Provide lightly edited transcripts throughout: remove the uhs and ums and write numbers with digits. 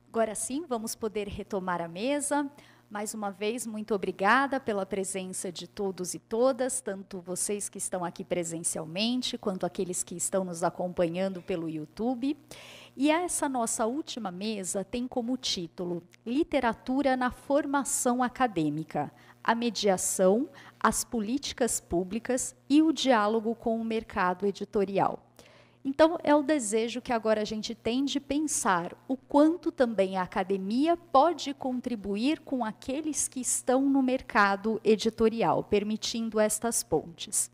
Agora sim, vamos poder retomar a mesa. Mais uma vez, muito obrigada pela presença de todos e todas, tanto vocês que estão aqui presencialmente, quanto aqueles que estão nos acompanhando pelo YouTube. E essa nossa última mesa tem como título Literatura na Formação Acadêmica, a mediação, as políticas públicas e o diálogo com o mercado editorial. Então, é o desejo que agora a gente tem de pensar o quanto também a academia pode contribuir com aqueles que estão no mercado editorial, permitindo estas pontes.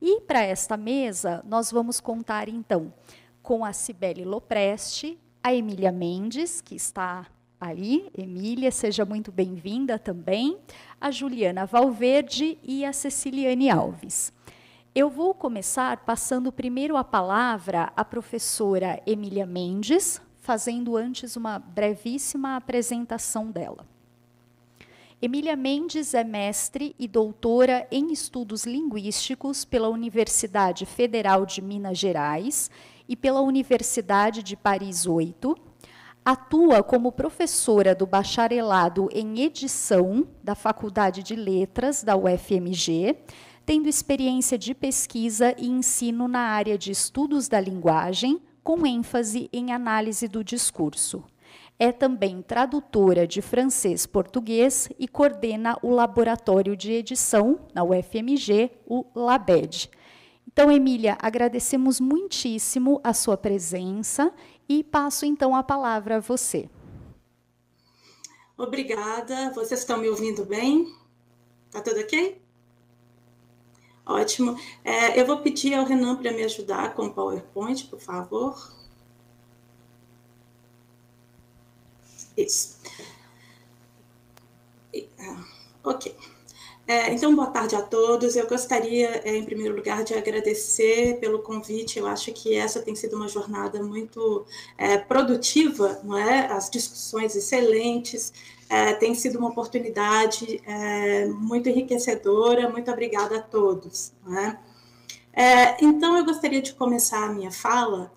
E para esta mesa, nós vamos contar, então, com a Cibele Lopresti, a Emília Mendes, que está aí. Emília, seja muito bem-vinda também, a Juliana Valverde e a Ceciliane Alves. Eu vou começar passando primeiro a palavra à professora Emília Mendes, fazendo antes uma brevíssima apresentação dela. Emília Mendes é mestre e doutora em estudos linguísticos pela Universidade Federal de Minas Gerais e pela Universidade de Paris 8. Atua como professora do bacharelado em edição da Faculdade de Letras da UFMG, tendo experiência de pesquisa e ensino na área de estudos da linguagem, com ênfase em análise do discurso. É também tradutora de francês-português e coordena o laboratório de edição na UFMG, o LABED. Então, Emília, agradecemos muitíssimo a sua presença e passo então a palavra a você. Obrigada. Vocês estão me ouvindo bem? Tá tudo ok? Ótimo. Eu vou pedir ao Renan para me ajudar com o PowerPoint, por favor. Isso. Ok. Então, boa tarde a todos. Eu gostaria, em primeiro lugar, de agradecer pelo convite. Eu acho que essa tem sido uma jornada muito produtiva, não é? As discussões excelentes, tem sido uma oportunidade muito enriquecedora. Muito obrigada a todos, não é? Então, eu gostaria de começar a minha fala.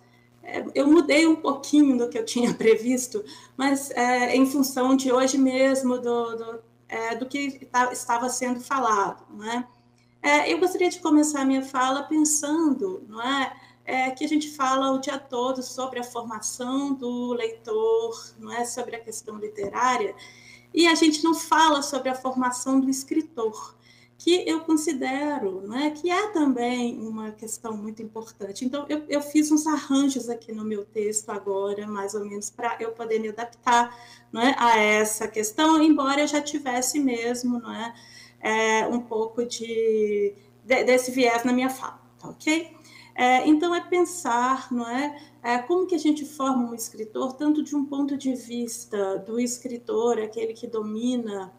Eu mudei um pouquinho do que eu tinha previsto, mas em função de hoje mesmo, do que estava sendo falado, não é? Eu gostaria de começar a minha fala pensando, não é, que a gente fala o dia todo sobre a formação do leitor, não é, sobre a questão literária, e a gente não fala sobre a formação do escritor, que eu considero, não é, que é também uma questão muito importante. Então, eu fiz uns arranjos aqui no meu texto agora, mais ou menos, para eu poder me adaptar, não é, a essa questão, embora eu já tivesse mesmo, não é, um pouco desse viés na minha fala, tá ok? Então, é pensar, não é, como que a gente forma um escritor, tanto de um ponto de vista do escritor, aquele que domina,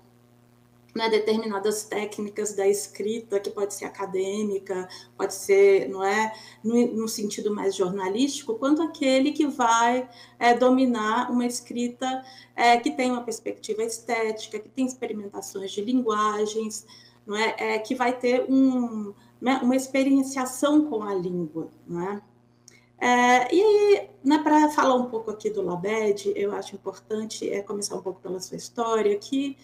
né, determinadas técnicas da escrita, que pode ser acadêmica, pode ser, não é, no sentido mais jornalístico, quanto aquele que vai dominar uma escrita que tem uma perspectiva estética, que tem experimentações de linguagens, não é, que vai ter uma experienciação com a língua, não é? E aí, né, para falar um pouco aqui do LABED, eu acho importante começar um pouco pela sua história, que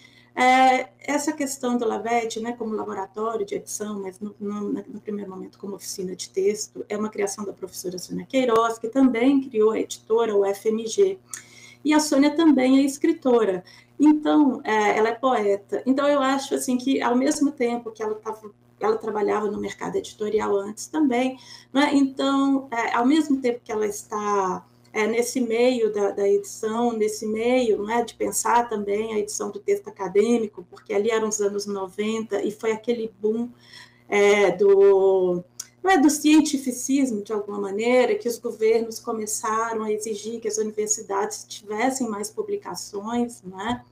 essa questão do LABED, né, como laboratório de edição, mas no primeiro momento como oficina de texto, é uma criação da professora Sônia Queiroz, que também criou a editora UFMG. E a Sônia também é escritora, então ela é poeta. Então eu acho assim que, ao mesmo tempo que ela trabalhava no mercado editorial antes também, né? Então, ao mesmo tempo que ela está nesse meio da edição, nesse meio, né, de pensar também a edição do texto acadêmico, porque ali eram os anos 90 e foi aquele boom do cientificismo, de alguma maneira, que os governos começaram a exigir que as universidades tivessem mais publicações, né?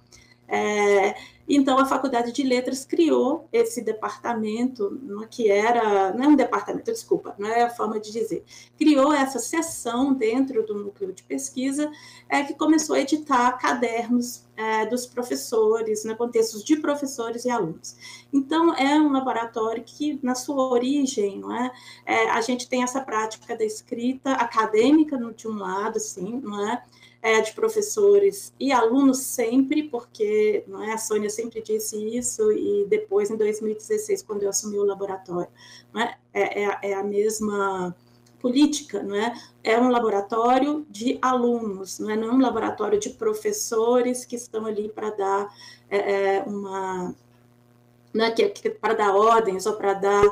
Então, a Faculdade de Letras criou esse departamento, que era, não é um departamento, desculpa, não é a forma de dizer, criou essa seção dentro do núcleo de pesquisa, que começou a editar cadernos dos professores, né, com textos de professores e alunos. Então, é um laboratório que, na sua origem, não é, a gente tem essa prática da escrita acadêmica, de um lado, sim, não é, de professores e alunos sempre, porque não é, a Sônia sempre disse isso, e depois, em 2016, quando eu assumi o laboratório, não é a mesma política, não é? É um laboratório de alunos, não é um laboratório de professores que estão ali para dar uma... Não é para dar ordens ou para dar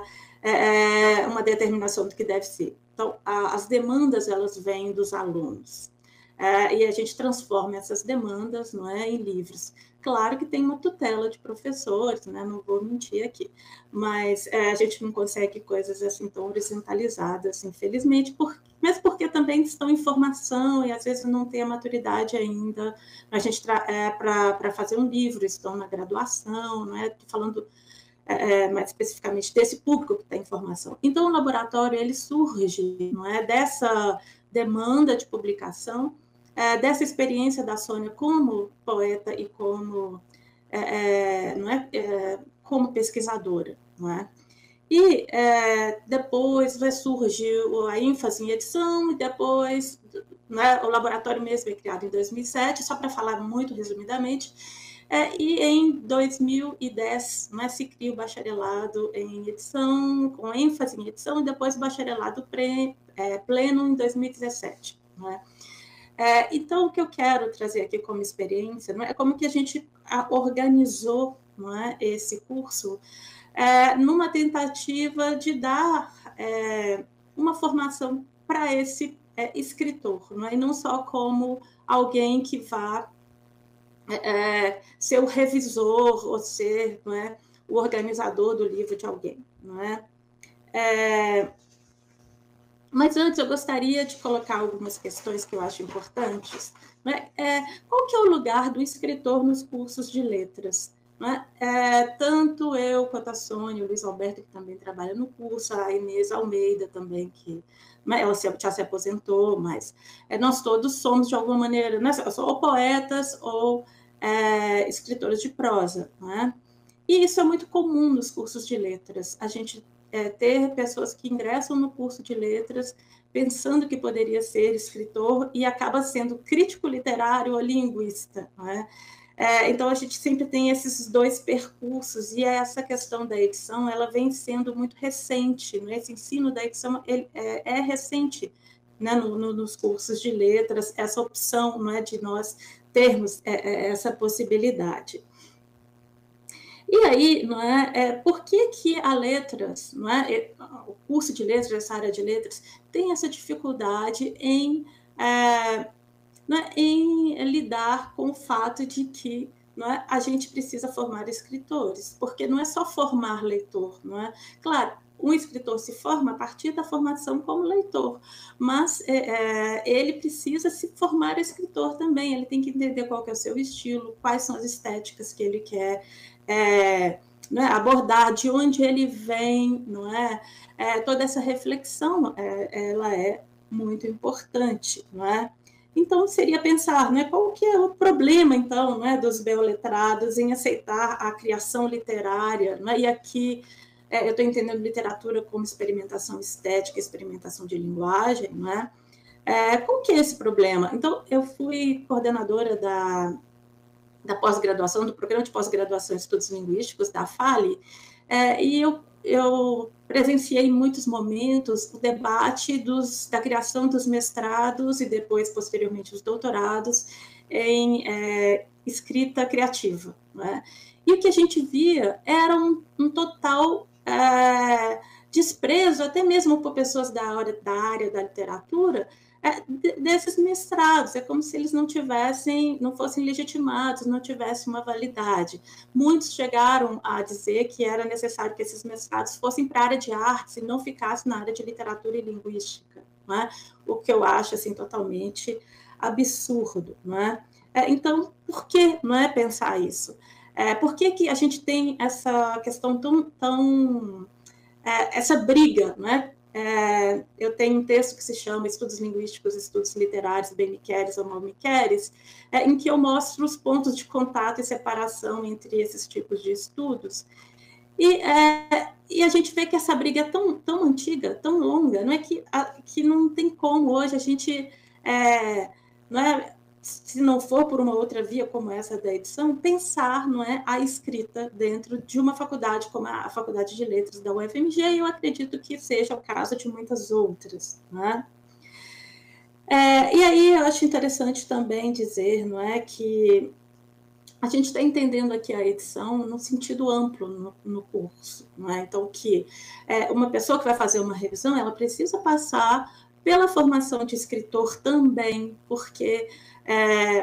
uma determinação do que deve ser. Então, as demandas, elas vêm dos alunos. E a gente transforma essas demandas, não é, em livros. Claro que tem uma tutela de professores, né, não vou mentir aqui, mas a gente não consegue coisas assim tão horizontalizadas, infelizmente, mas porque também estão em formação e às vezes não tem a maturidade ainda. A gente para fazer um livro, estão na graduação, não é? Estou falando mais especificamente desse público que está em formação. Então, o laboratório ele surge, não é, dessa demanda de publicação, dessa experiência da Sônia como poeta e como, não é, como pesquisadora, não é? E depois vai surgir a ênfase em edição, e depois, né, o laboratório mesmo é criado em 2007, só para falar muito resumidamente, e em 2010, né, se cria o bacharelado em edição, com ênfase em edição, e depois o bacharelado pleno em 2017. Né? Então, o que eu quero trazer aqui como experiência, não é como que a gente organizou, não é, esse curso numa tentativa de dar uma formação para esse escritor, não é? E não só como alguém que vá ser o revisor ou ser, não é, o organizador do livro de alguém. Não é? Mas antes eu gostaria de colocar algumas questões que eu acho importantes. Não é? Qual que é o lugar do escritor nos cursos de letras? Não é? Tanto eu quanto a Sônia, o Luiz Alberto, que também trabalha no curso, a Inês Almeida também, que ela já se aposentou, mas nós todos somos, de alguma maneira, né, ou poetas ou escritores de prosa. Não é? E isso é muito comum nos cursos de letras. A gente ter pessoas que ingressam no curso de letras pensando que poderia ser escritor e acaba sendo crítico literário ou linguista. Não é? Então, a gente sempre tem esses dois percursos, e essa questão da edição ela vem sendo muito recente. Né? Esse ensino da edição é recente, né? Nos cursos de letras, essa opção, não é, de nós termos essa possibilidade. E aí, não por que a letras, não é, o curso de letras, essa área de letras, tem essa dificuldade em lidar com o fato de que a gente precisa formar escritores, porque não é só formar leitor, não é? Claro, um escritor se forma a partir da formação como leitor, mas ele precisa se formar escritor também, ele tem que entender qual que é o seu estilo, quais são as estéticas que ele quer abordar, de onde ele vem, não é? Toda essa reflexão ela é muito importante, não é? Então, seria pensar, né, qual que é o problema, então, né, dos beoletrados em aceitar a criação literária, né? E aqui eu estou entendendo literatura como experimentação estética, experimentação de linguagem, né? Qual que é esse problema? Então, eu fui coordenadora da pós-graduação, do Programa de Pós-Graduação em Estudos Linguísticos, da FALE, e eu presenciei em muitos momentos o debate da criação dos mestrados e depois, posteriormente, os doutorados em escrita criativa. Né? E o que a gente via era um total desprezo, até mesmo por pessoas da área da literatura, desses mestrados. É como se eles não fossem legitimados, não tivessem uma validade. Muitos chegaram a dizer que era necessário que esses mestrados fossem para a área de artes e não ficassem na área de literatura e linguística, não é? O que eu acho assim, totalmente absurdo. Não é? Então, por que não é pensar isso? Por que a gente tem essa questão essa briga, né? Eu tenho um texto que se chama Estudos Linguísticos, Estudos Literários, bem me queres ou mal me queres, em que eu mostro os pontos de contato e separação entre esses tipos de estudos. E a gente vê que essa briga é tão antiga, tão longa, não é que não tem como hoje a gente, não é, se não for por uma outra via como essa da edição, pensar, não é, a escrita dentro de uma faculdade como a Faculdade de Letras da UFMG, e eu acredito que seja o caso de muitas outras, não é? E aí eu acho interessante também dizer, não é, que a gente está entendendo aqui a edição no sentido amplo no curso, não é? Então, que uma pessoa que vai fazer uma revisão, ela precisa passar pela formação de escritor também, porque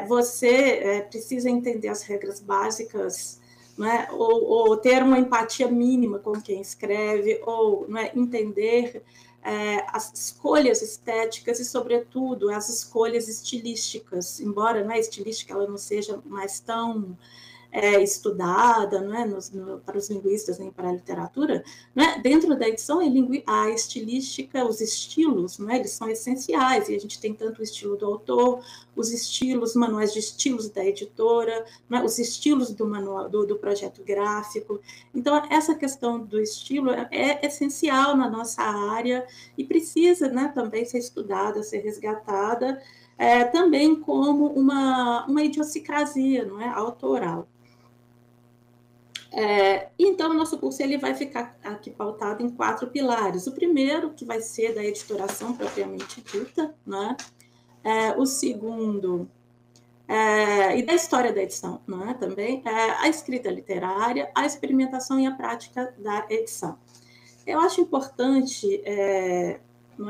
você precisa entender as regras básicas, não é? Ou ter uma empatia mínima com quem escreve, ou não é? Entender as escolhas estéticas e, sobretudo, as escolhas estilísticas, embora a estilística ela não seja mais tão estudada, não é, para os linguistas nem para a literatura, não é? Dentro da edição a estilística, os estilos, não é? Eles são essenciais, e a gente tem tanto o estilo do autor, os estilos, manuais de estilos da editora, não é? Os estilos do manual do projeto gráfico. Então, essa questão do estilo é essencial na nossa área e precisa, né, também ser estudada, ser resgatada, também como uma idiosincrasia, não é, autoral. Então, o nosso curso ele vai ficar aqui pautado em 4 pilares. O primeiro, que vai ser da editoração propriamente dita, né? O segundo, e da história da edição, não é? Também a escrita literária, a experimentação e a prática da edição. Eu acho importante,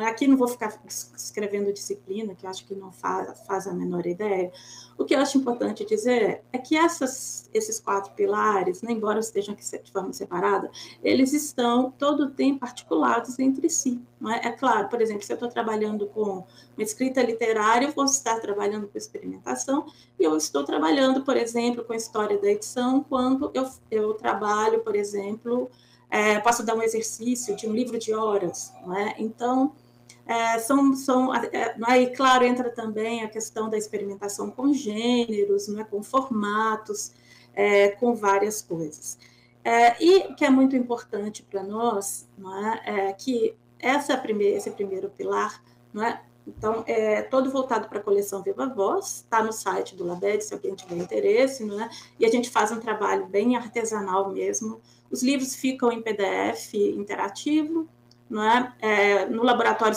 aqui não vou ficar escrevendo disciplina, que eu acho que não faz a menor ideia. O que eu acho importante dizer é que esses 4 pilares, né, embora estejam aqui de forma separada, eles estão todo o tempo articulados entre si. Não é? É claro, por exemplo, se eu estou trabalhando com uma escrita literária, eu vou estar trabalhando com experimentação, e eu estou trabalhando, por exemplo, com a história da edição, quando eu trabalho, por exemplo, posso dar um exercício de um livro de horas, não é? Então, e claro, entra também a questão da experimentação com gêneros, não é? Com formatos, com várias coisas. E o que é muito importante para nós, não é? Que esse primeiro pilar, não é? Então, todo voltado para a coleção Viva Voz, está no site do Labed, se alguém tiver interesse, não é? E a gente faz um trabalho bem artesanal mesmo. Os livros ficam em PDF interativo, não é? No laboratório,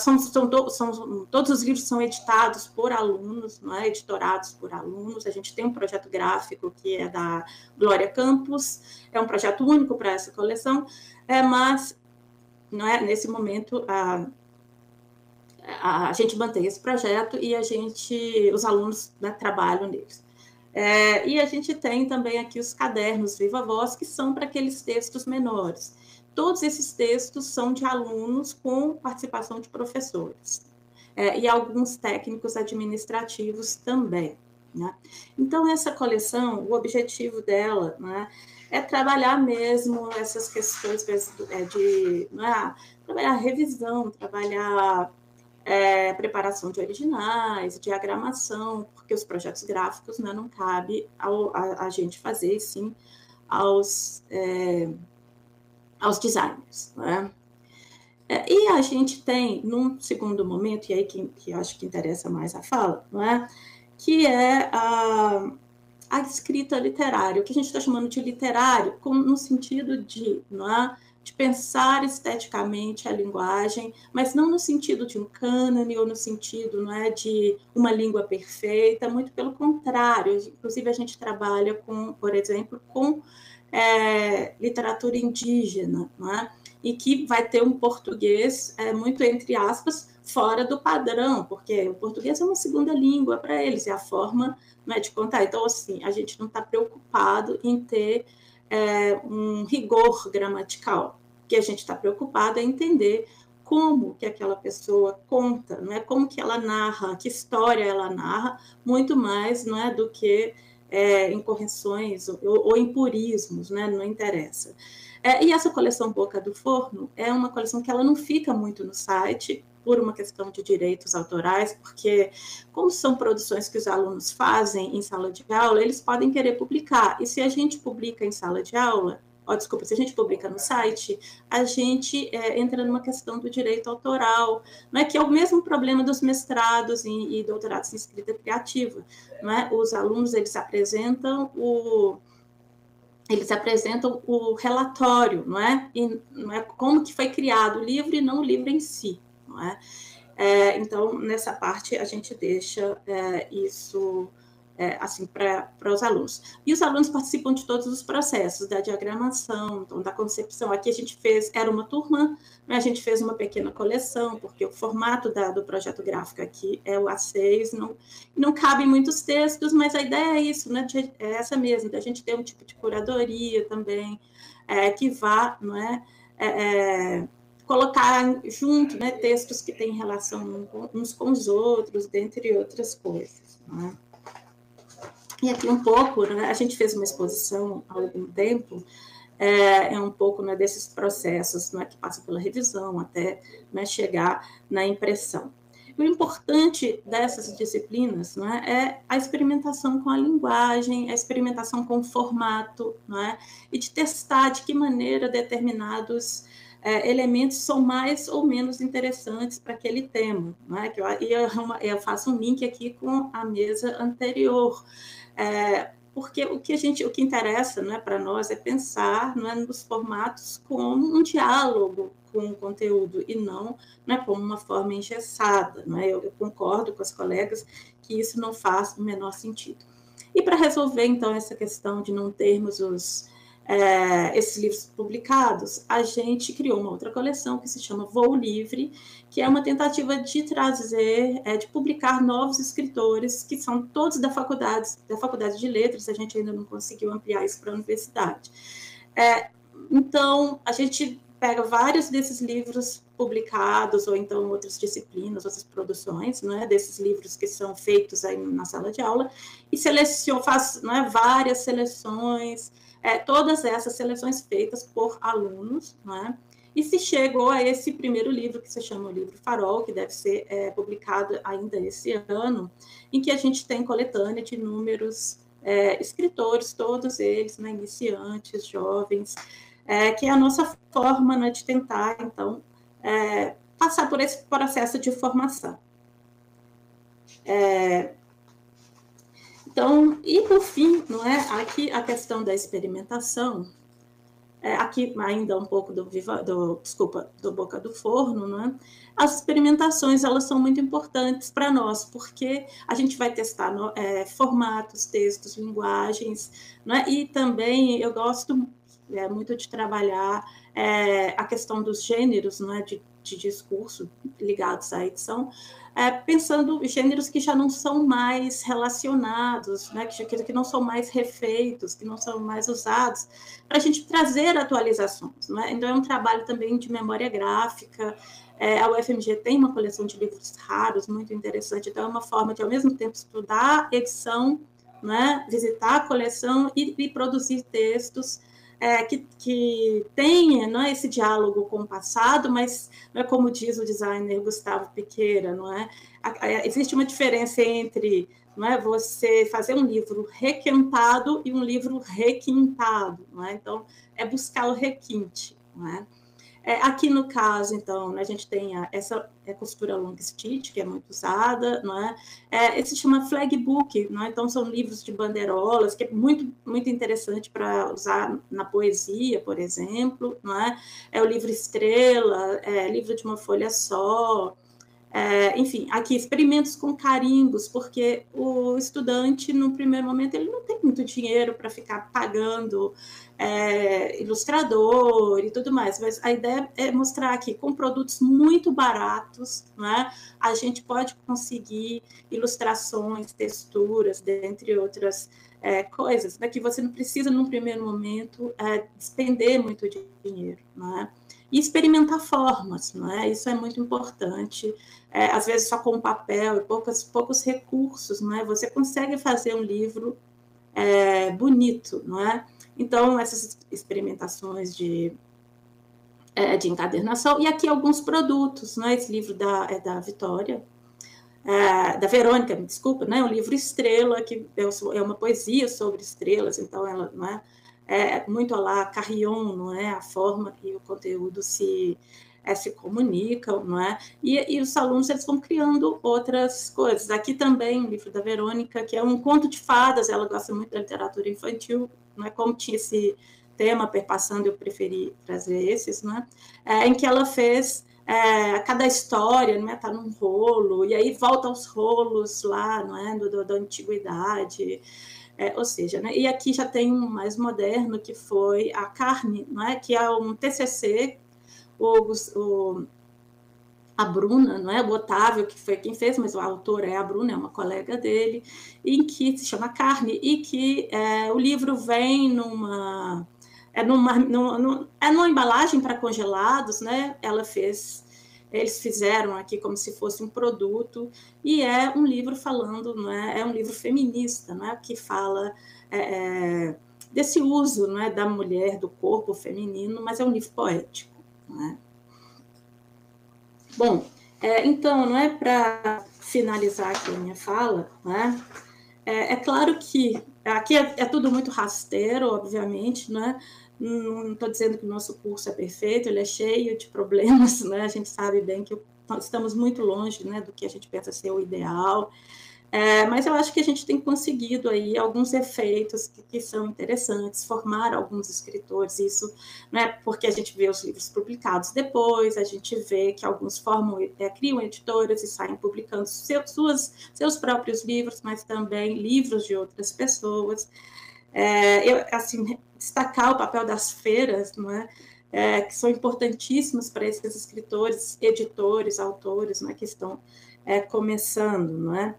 todos os livros são editados por alunos, não é? Editorados por alunos. A gente tem um projeto gráfico que é da Glória Campos, é um projeto único para essa coleção, mas não é? Nesse momento a gente mantém esse projeto e os alunos, né, trabalham neles. E a gente tem também aqui os cadernos Viva Voz, que são para aqueles textos menores. Todos esses textos são de alunos com participação de professores, e alguns técnicos administrativos também, né? Então, essa coleção, o objetivo dela, né, é trabalhar mesmo essas questões trabalhar revisão, trabalhar preparação de originais, diagramação, porque os projetos gráficos, né, não cabe a gente fazer, sim, aos designers, né? E a gente tem, num segundo momento, e aí que acho que interessa mais a fala, não é? Que é a escrita literária, o que a gente está chamando de literário, no sentido de, não é? De pensar esteticamente a linguagem, mas não no sentido de um cânone ou no sentido, não é, de uma língua perfeita, muito pelo contrário. Inclusive, a gente trabalha por exemplo, com literatura indígena, não é? E que vai ter um português muito, entre aspas, fora do padrão, porque o português é uma segunda língua para eles, é a forma, não é, de contar. Então, assim, a gente não está preocupado em ter um rigor gramatical, que a gente está preocupado em entender como que aquela pessoa conta, não é? Como que ela narra, que história ela narra, muito mais, não é, do que em correções ou em purismos, né? Não interessa. E essa coleção Boca do Forno é uma coleção que ela não fica muito no site, por uma questão de direitos autorais, porque como são produções que os alunos fazem em sala de aula, eles podem querer publicar, e se a gente publica em sala de aula, se a gente publica no site, a gente entra numa questão do direito autoral, não é, que é o mesmo problema dos mestrados e doutorados em escrita criativa, não é? Os alunos, eles apresentam o relatório, não é? E, não é como que foi criado o livro e não o livro em si, não é? Então, nessa parte, a gente deixa isso assim, para os alunos. E os alunos participam de todos os processos, da diagramação, então, da concepção. Aqui a gente era uma turma, né, a gente fez uma pequena coleção, porque o formato do projeto gráfico aqui é o A6, não cabem muitos textos, mas a ideia é isso, né, é essa mesmo, da gente ter um tipo de curadoria também, que vá, não é, colocar junto, né, textos que têm relação uns com os outros, dentre outras coisas, não é? E aqui um pouco, né, a gente fez uma exposição há algum tempo, um pouco, né, desses processos, né, que passam pela revisão até, né, chegar na impressão. O importante dessas disciplinas, né, é a experimentação com a linguagem, a experimentação com o formato, né, e de testar de que maneira determinados elementos são mais ou menos interessantes para aquele tema, né? Eu faço um link aqui com a mesa anterior, porque o que interessa, né, para nós é pensar, né, nos formatos como um diálogo com o conteúdo e não, né, como uma forma engessada, né? Eu concordo com as colegas que isso não faz o menor sentido. E para resolver, então, essa questão de não termos esses livros publicados, a gente criou uma outra coleção que se chama Voo Livre, que é uma tentativa de trazer, de publicar novos escritores, que são todos da faculdade de letras, a gente ainda não conseguiu ampliar isso para a universidade. Então, a gente pega vários desses livros publicados, ou então outras disciplinas, outras produções, né, desses livros que são feitos aí na sala de aula, e faz, né, várias seleções, todas essas seleções feitas por alunos, né? E se chegou a esse primeiro livro, que se chama o livro Farol, que deve ser publicado ainda esse ano, em que a gente tem coletânea de inúmeros escritores, todos eles, né, iniciantes, jovens, que é a nossa forma, né, de tentar, então, passar por esse processo de formação. Então, e por fim, não é? Aqui a questão da experimentação, aqui ainda um pouco do Boca do Forno, não é? As experimentações, elas são muito importantes para nós, porque a gente vai testar formatos, textos, linguagens, não é? E também eu gosto muito de trabalhar a questão dos gêneros, não é? de discurso ligados à edição, pensando gêneros que já não são mais relacionados, né, que não são mais refeitos, que não são mais usados, para a gente trazer atualizações. Né? Então, é um trabalho também de memória gráfica. A UFMG tem uma coleção de livros raros, muito interessante, então é uma forma de, ao mesmo tempo, estudar edição, né, visitar a coleção e produzir textos que tenha, não é, esse diálogo com o passado, mas não é, como diz o designer Gustavo Piqueira, não é? Existe uma diferença entre, não é, você fazer um livro requintado e um livro requintado, não é? Então, é buscar o requinte, não é? Aqui no caso, então, né, a gente tem essa costura long stitch, que é muito usada, não é? Esse se chama flag book, não é? Então, são livros de bandeirolas, que é muito, muito interessante para usar na poesia, por exemplo, não é? O livro estrela, livro de uma folha só, enfim, aqui experimentos com carimbos, porque o estudante, no primeiro momento, ele não tem muito dinheiro para ficar pagando ilustrador e tudo mais, mas a ideia é mostrar que com produtos muito baratos, né, a gente pode conseguir ilustrações, texturas, dentre outras coisas, né, que você não precisa, num primeiro momento, despender muito dinheiro, né? E experimentar formas, não é? Isso é muito importante. Às vezes só com papel e poucos recursos, não é? Você consegue fazer um livro bonito, não é? Então, essas experimentações de encadernação, e aqui alguns produtos, né? Esse livro da Vitória, da Verônica, me desculpa, né? O livro Estrela, que é uma poesia sobre estrelas, então ela, não é muito lá Carrion, não é? A forma e o conteúdo se comunicam, não é? E os alunos eles vão criando outras coisas. Aqui também o livro da Verônica, que é um conto de fadas, ela gosta muito da literatura infantil, não é? Como tinha esse tema perpassando, eu preferi trazer esses, né? Em que ela fez cada história, não é? Tá num rolo, e aí volta aos rolos lá, não é? Da antiguidade, ou seja, né? E aqui já tem um mais moderno, que foi a Carne, não é? Que é um TCC, a Bruna, não é? O Otávio, que foi quem fez, mas o autor é a Bruna, é uma colega dele, em que se chama Carne, e que o livro vem numa embalagem para congelados, né? Eles fizeram aqui como se fosse um produto, e é um livro falando, não é? É um livro feminista, não é? Que fala desse uso, não é? Da mulher, do corpo feminino, mas é um livro poético, não é? Bom, então, não é, para finalizar aqui a minha fala, né? É claro que aqui é tudo muito rasteiro, obviamente, né? Não estou dizendo que o nosso curso é perfeito, ele é cheio de problemas, né? A gente sabe bem que estamos muito longe, né, do que a gente pensa ser o ideal. Mas eu acho que a gente tem conseguido aí alguns efeitos que são interessantes, formar alguns escritores, isso, né, porque a gente vê os livros publicados depois, a gente vê que alguns criam editoras e saem publicando seus próprios livros, mas também livros de outras pessoas. Destacar o papel das feiras, não é? Que são importantíssimos para esses escritores, editores, autores, né, que estão começando, não é?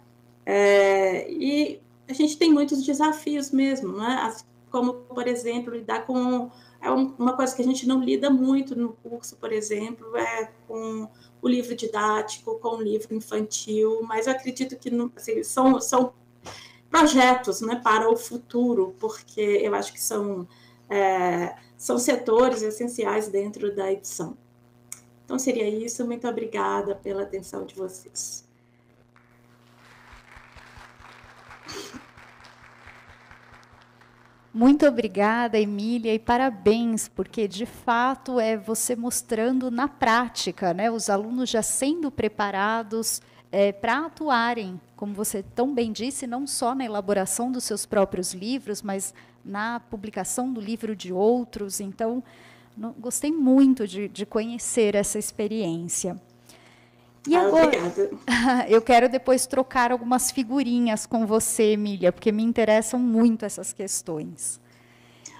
E a gente tem muitos desafios mesmo, né? Como, por exemplo, lidar com uma coisa que a gente não lida muito no curso, por exemplo, com o livro didático, com o livro infantil, mas eu acredito que assim, são projetos, né, para o futuro, porque eu acho que são setores essenciais dentro da edição. Então, seria isso. Muito obrigada pela atenção de vocês. Muito obrigada, Emília, e parabéns, porque de fato é você mostrando na prática, né, os alunos já sendo preparados para atuarem, como você tão bem disse, não só na elaboração dos seus próprios livros, mas na publicação do livro de outros. Então, gostei muito de conhecer essa experiência. E agora, obrigada. Eu quero depois trocar algumas figurinhas com você, Emília, porque me interessam muito essas questões.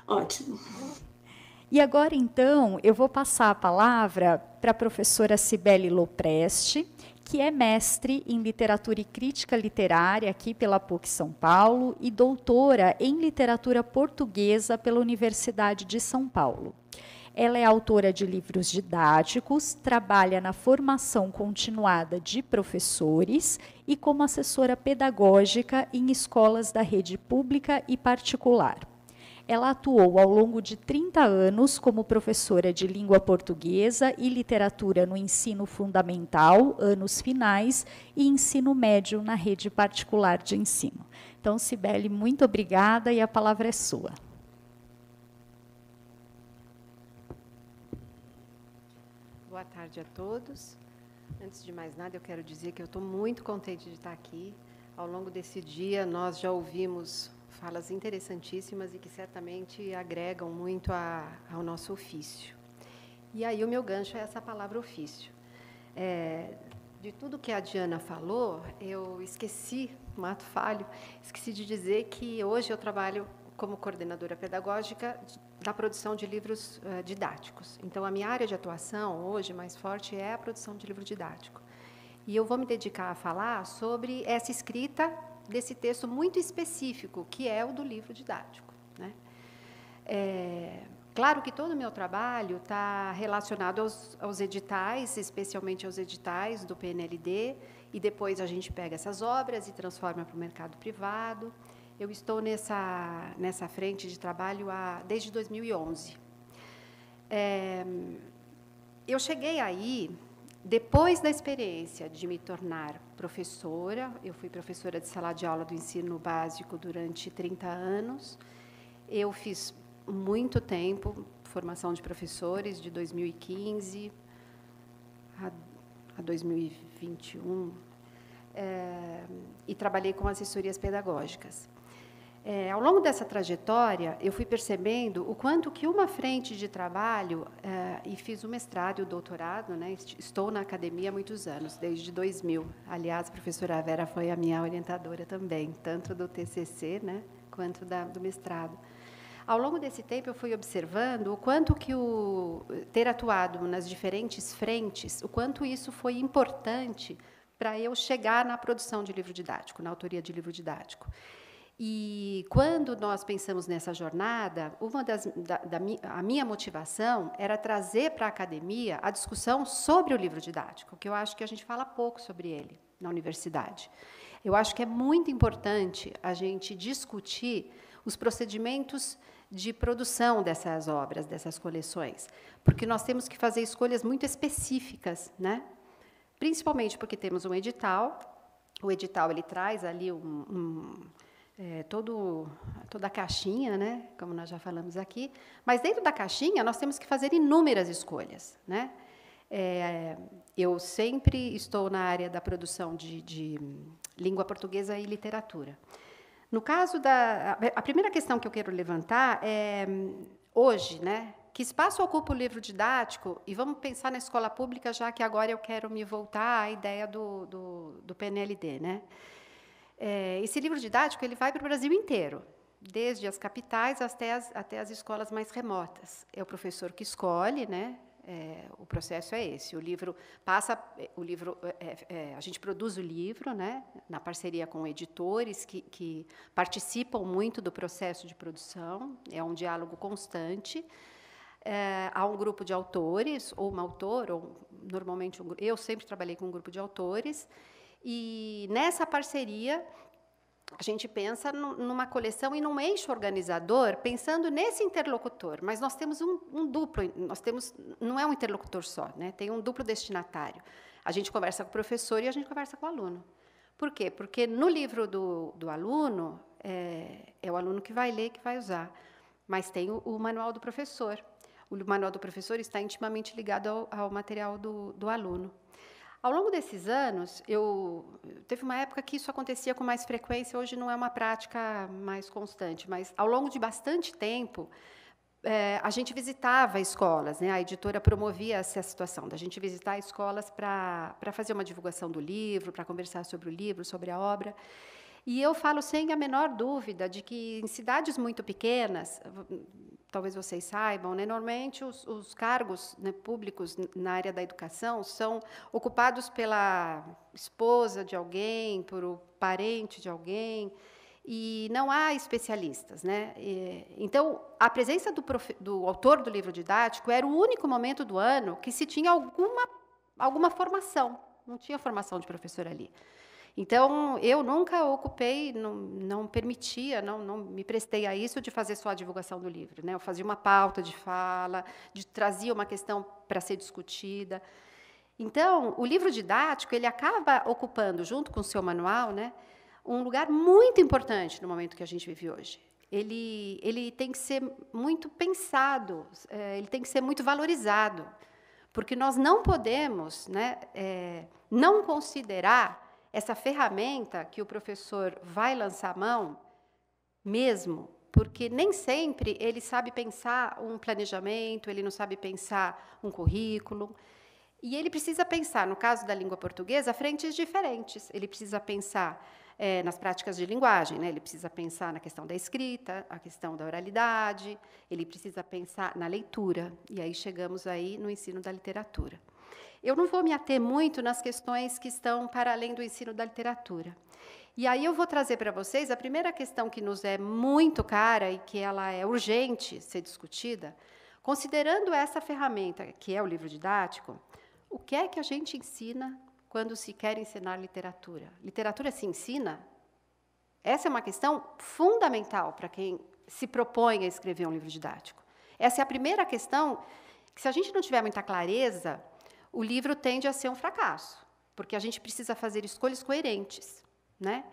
Ótimo. E agora, então, eu vou passar a palavra para a professora Cibele Lopreste, que é mestre em Literatura e Crítica Literária aqui pela PUC São Paulo e doutora em Literatura Portuguesa pela Universidade de São Paulo. Ela é autora de livros didáticos, trabalha na formação continuada de professores e como assessora pedagógica em escolas da rede pública e particular. Ela atuou ao longo de 30 anos como professora de língua portuguesa e literatura no ensino fundamental, anos finais, e ensino médio na rede particular de ensino. Então, Cibele, muito obrigada e a palavra é sua. Boa tarde a todos. Antes de mais nada, eu quero dizer que eu estou muito contente de estar aqui. Ao longo desse dia, nós já ouvimos falas interessantíssimas e que certamente agregam muito ao nosso ofício. E aí o meu gancho é essa palavra ofício. De tudo que a Diana falou, eu esqueci, um ato falho, esqueci de dizer que hoje eu trabalho como coordenadora pedagógica da produção de livros didáticos. Então, a minha área de atuação hoje mais forte é a produção de livro didático. E eu vou me dedicar a falar sobre essa escrita desse texto muito específico, que é o do livro didático, né? Claro que todo o meu trabalho está relacionado aos editais, especialmente aos editais do PNLD, e depois a gente pega essas obras e transforma para o mercado privado. Eu estou nessa frente de trabalho desde 2011. Eu cheguei aí depois da experiência de me tornar professora. Eu fui professora de sala de aula do ensino básico durante 30 anos. Eu fiz muito tempo formação de professores, de 2015 a 2021, e trabalhei com assessorias pedagógicas. Ao longo dessa trajetória, eu fui percebendo o quanto que uma frente de trabalho, e fiz o mestrado e o doutorado, né? Estou na academia há muitos anos, desde 2000. Aliás, a professora Vera foi a minha orientadora também, tanto do TCC, né, quanto do mestrado. Ao longo desse tempo, eu fui observando o quanto que ter atuado nas diferentes frentes, o quanto isso foi importante para eu chegar na produção de livro didático, na autoria de livro didático. E quando nós pensamos nessa jornada, a minha motivação era trazer para a academia a discussão sobre o livro didático, que eu acho que a gente fala pouco sobre ele na universidade. Eu acho que é muito importante a gente discutir os procedimentos de produção dessas obras, dessas coleções, porque nós temos que fazer escolhas muito específicas, né? Principalmente porque temos um edital. O edital ele traz ali toda a caixinha, né, como nós já falamos aqui, mas dentro da caixinha nós temos que fazer inúmeras escolhas, né? Eu sempre estou na área da produção de língua portuguesa e literatura. No caso a primeira questão que eu quero levantar é, hoje, né, que espaço ocupa o livro didático? E vamos pensar na escola pública, já que agora eu quero me voltar à ideia do PNLD, né? Esse livro didático ele vai para o Brasil inteiro, desde as capitais até as escolas mais remotas. É o professor que escolhe, né? O processo é esse. O livro a gente produz o livro, né? Na parceria com editores que participam muito do processo de produção. É um diálogo constante. Há um grupo de autores ou um autor, ou normalmente eu sempre trabalhei com um grupo de autores. E, nessa parceria, a gente pensa numa coleção e num eixo organizador, pensando nesse interlocutor. Mas nós temos um duplo, não é um interlocutor só, né? Tem um duplo destinatário. A gente conversa com o professor e a gente conversa com o aluno. Por quê? Porque, no livro do aluno, é o aluno que vai ler, que vai usar. Mas tem o manual do professor. O manual do professor está intimamente ligado ao material do aluno. Ao longo desses anos, teve uma época que isso acontecia com mais frequência, hoje não é uma prática mais constante, mas, ao longo de bastante tempo, a gente visitava escolas, né? A editora promovia essa situação, da gente visitar escolas para fazer uma divulgação do livro, para conversar sobre o livro, sobre a obra. E eu falo sem a menor dúvida de que, em cidades muito pequenas, talvez vocês saibam, né, normalmente os cargos, né, públicos na área da educação são ocupados pela esposa de alguém, por o parente de alguém, e não há especialistas, né? Então, a presença do autor do livro didático era o único momento do ano que se tinha alguma formação. Não tinha formação de professor ali. Então, eu nunca ocupei, não permitia, não me prestei a isso de fazer só a divulgação do livro, né? Eu fazia uma pauta de fala, trazia uma questão para ser discutida. Então, o livro didático ele acaba ocupando, junto com o seu manual, né, um lugar muito importante no momento que a gente vive hoje. Ele tem que ser muito pensado, ele tem que ser muito valorizado, porque nós não podemos, né, não considerar essa ferramenta que o professor vai lançar a mão, mesmo, porque nem sempre ele sabe pensar um planejamento, ele não sabe pensar um currículo. E ele precisa pensar, no caso da língua portuguesa, frentes diferentes. Ele precisa pensar nas práticas de linguagem, né? Ele precisa pensar na questão da escrita, a questão da oralidade, ele precisa pensar na leitura. E aí chegamos aí no ensino da literatura. Eu não vou me ater muito nas questões que estão para além do ensino da literatura. E aí eu vou trazer para vocês a primeira questão que nos é muito cara e que ela é urgente ser discutida, considerando essa ferramenta, que é o livro didático, o que é que a gente ensina quando se quer ensinar literatura? Literatura se ensina? Essa é uma questão fundamental para quem se propõe a escrever um livro didático. Essa é a primeira questão que, se a gente não tiver muita clareza, o livro tende a ser um fracasso, porque a gente precisa fazer escolhas coerentes, né?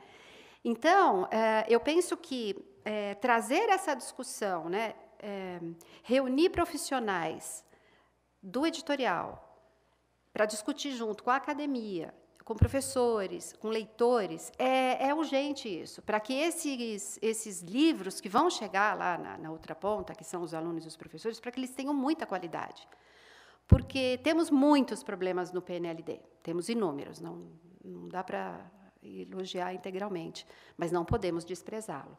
Então, eu penso que trazer essa discussão, né, reunir profissionais do editorial para discutir junto com a academia, com professores, com leitores, é urgente isso, para que esses livros que vão chegar lá na outra ponta, que são os alunos e os professores, para que eles tenham muita qualidade. Porque temos muitos problemas no PNLD, temos inúmeros, não dá para elogiar integralmente, mas não podemos desprezá-lo.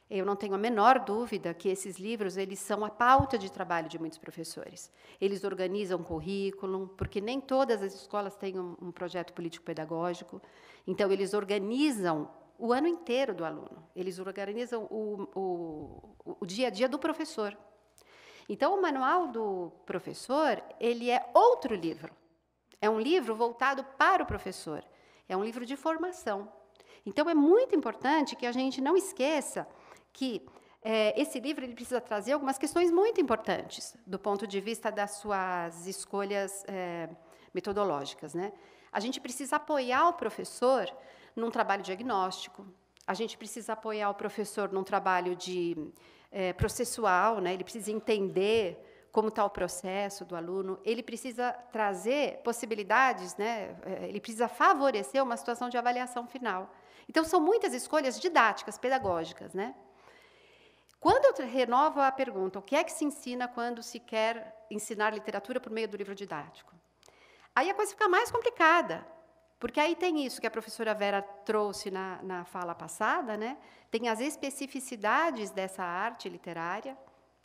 Eu não tenho a menor dúvida que esses livros eles são a pauta de trabalho de muitos professores. Eles organizam currículo, porque nem todas as escolas têm um projeto político-pedagógico. Então, eles organizam o ano inteiro do aluno. Eles organizam o dia a dia do professor. Então, o manual do professor ele é outro livro. É um livro voltado para o professor. É um livro de formação. Então, é muito importante que a gente não esqueça que esse livro ele precisa trazer algumas questões muito importantes do ponto de vista das suas escolhas metodológicas, né? A gente precisa apoiar o professor num trabalho diagnóstico, a gente precisa apoiar o professor num trabalho processual, né? Ele precisa entender como está o processo do aluno, ele precisa trazer possibilidades, né? Ele precisa favorecer uma situação de avaliação final. Então, são muitas escolhas didáticas, pedagógicas, né? Quando eu renovo a pergunta, o que é que se ensina quando se quer ensinar literatura por meio do livro didático? Aí a coisa fica mais complicada, porque aí tem isso que a professora Vera trouxe na fala passada, né? Tem as especificidades dessa arte literária,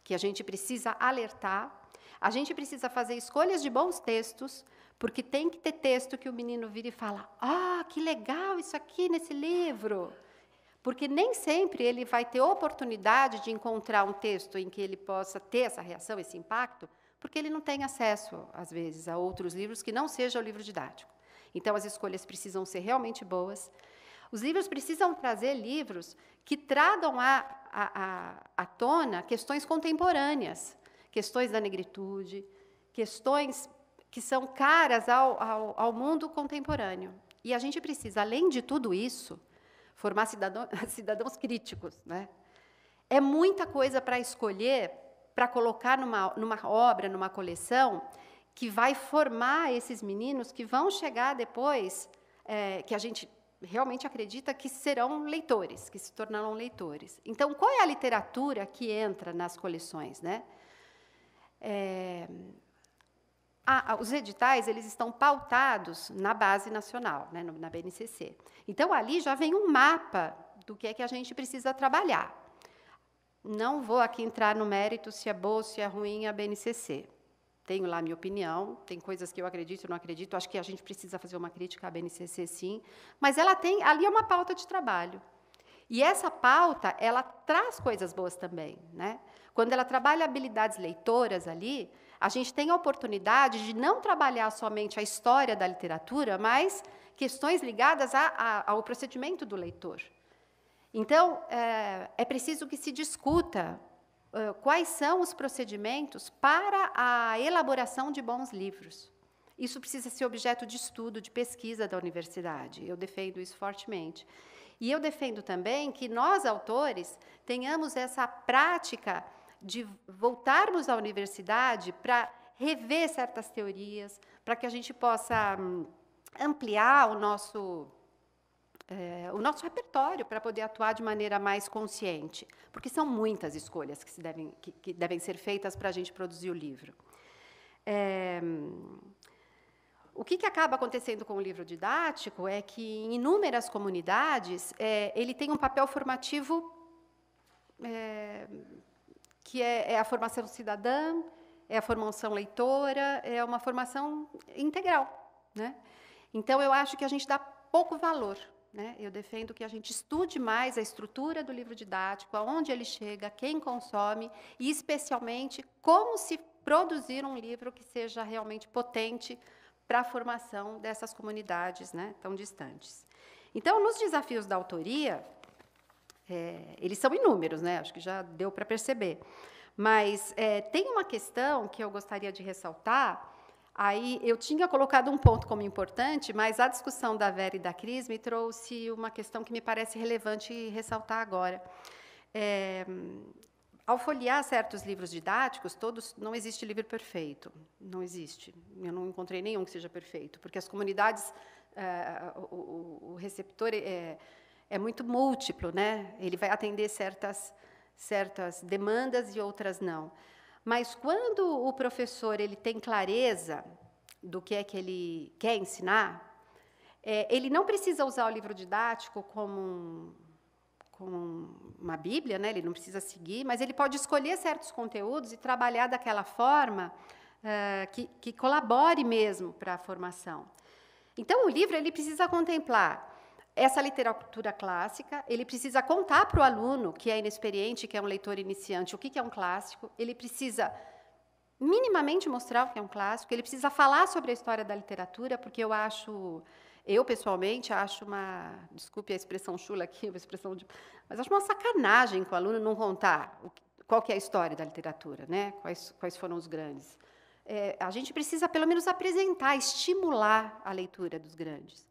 que a gente precisa alertar, a gente precisa fazer escolhas de bons textos, porque tem que ter texto que o menino vira e fala, que legal isso aqui nesse livro. Porque nem sempre ele vai ter oportunidade de encontrar um texto em que ele possa ter essa reação, esse impacto, porque ele não tem acesso, às vezes, a outros livros que não seja o livro didático. Então, as escolhas precisam ser realmente boas. Os livros precisam trazer livros que tragam à tona questões contemporâneas, questões da negritude, questões que são caras ao mundo contemporâneo. E a gente precisa, além de tudo isso, formar cidadãos críticos, né? É muita coisa para escolher, para colocar numa obra, numa coleção, que vai formar esses meninos que vão chegar depois, que a gente realmente acredita que serão leitores, que se tornarão leitores. Então, qual é a literatura que entra nas coleções, né? Os editais eles estão pautados na base nacional, né, na BNCC. Então, ali já vem um mapa do que é que a gente precisa trabalhar. Não vou aqui entrar no mérito se é boa ou se é ruim a BNCC. Tenho lá a minha opinião, tem coisas que eu acredito e não acredito, acho que a gente precisa fazer uma crítica à BNCC, sim, mas ela tem, ali é uma pauta de trabalho. E essa pauta, ela traz coisas boas também, né? Quando ela trabalha habilidades leitoras ali, a gente tem a oportunidade de não trabalhar somente a história da literatura, mas questões ligadas ao procedimento do leitor. Então, é preciso que se discuta quais são os procedimentos para a elaboração de bons livros. Isso precisa ser objeto de estudo, de pesquisa da universidade. Eu defendo isso fortemente. E eu defendo também que nós, autores, tenhamos essa prática de voltarmos à universidade para rever certas teorias, para que a gente possa ampliar o nosso repertório para poder atuar de maneira mais consciente, porque são muitas escolhas que devem ser feitas para a gente produzir o livro. O que acaba acontecendo com o livro didático é que, em inúmeras comunidades, ele tem um papel formativo que é a formação cidadã, é a formação leitora, é uma formação integral, né? Então, eu acho que a gente dá pouco valor, né? Eu defendo que a gente estude mais a estrutura do livro didático, aonde ele chega, quem consome, e, especialmente, como se produzir um livro que seja realmente potente para a formação dessas comunidades, né, tão distantes. Então, nos desafios da autoria, Eles são inúmeros, né? Acho que já deu para perceber. Mas tem uma questão que eu gostaria de ressaltar. Aí eu tinha colocado um ponto como importante, mas a discussão da Vera e da Cris me trouxe uma questão que me parece relevante ressaltar agora. Ao folhear certos livros didáticos, não existe livro perfeito, não existe. Eu não encontrei nenhum que seja perfeito, porque as comunidades, o receptor é muito múltiplo, né? Ele vai atender certas demandas e outras não. Mas quando o professor ele tem clareza do que é que ele quer ensinar, ele não precisa usar o livro didático como uma Bíblia, né? Ele não precisa seguir, mas ele pode escolher certos conteúdos e trabalhar daquela forma que colabore mesmo para a formação. Então, o livro ele precisa contemplar essa literatura clássica, ele precisa contar para o aluno, que é inexperiente, que é um leitor iniciante, o que é um clássico, ele precisa minimamente mostrar o que é um clássico, ele precisa falar sobre a história da literatura, porque eu pessoalmente acho desculpe a expressão chula aqui, mas acho uma sacanagem com o aluno não contar qual que é a história da literatura, né? Quais foram os grandes. A gente precisa, pelo menos, apresentar, estimular a leitura dos grandes,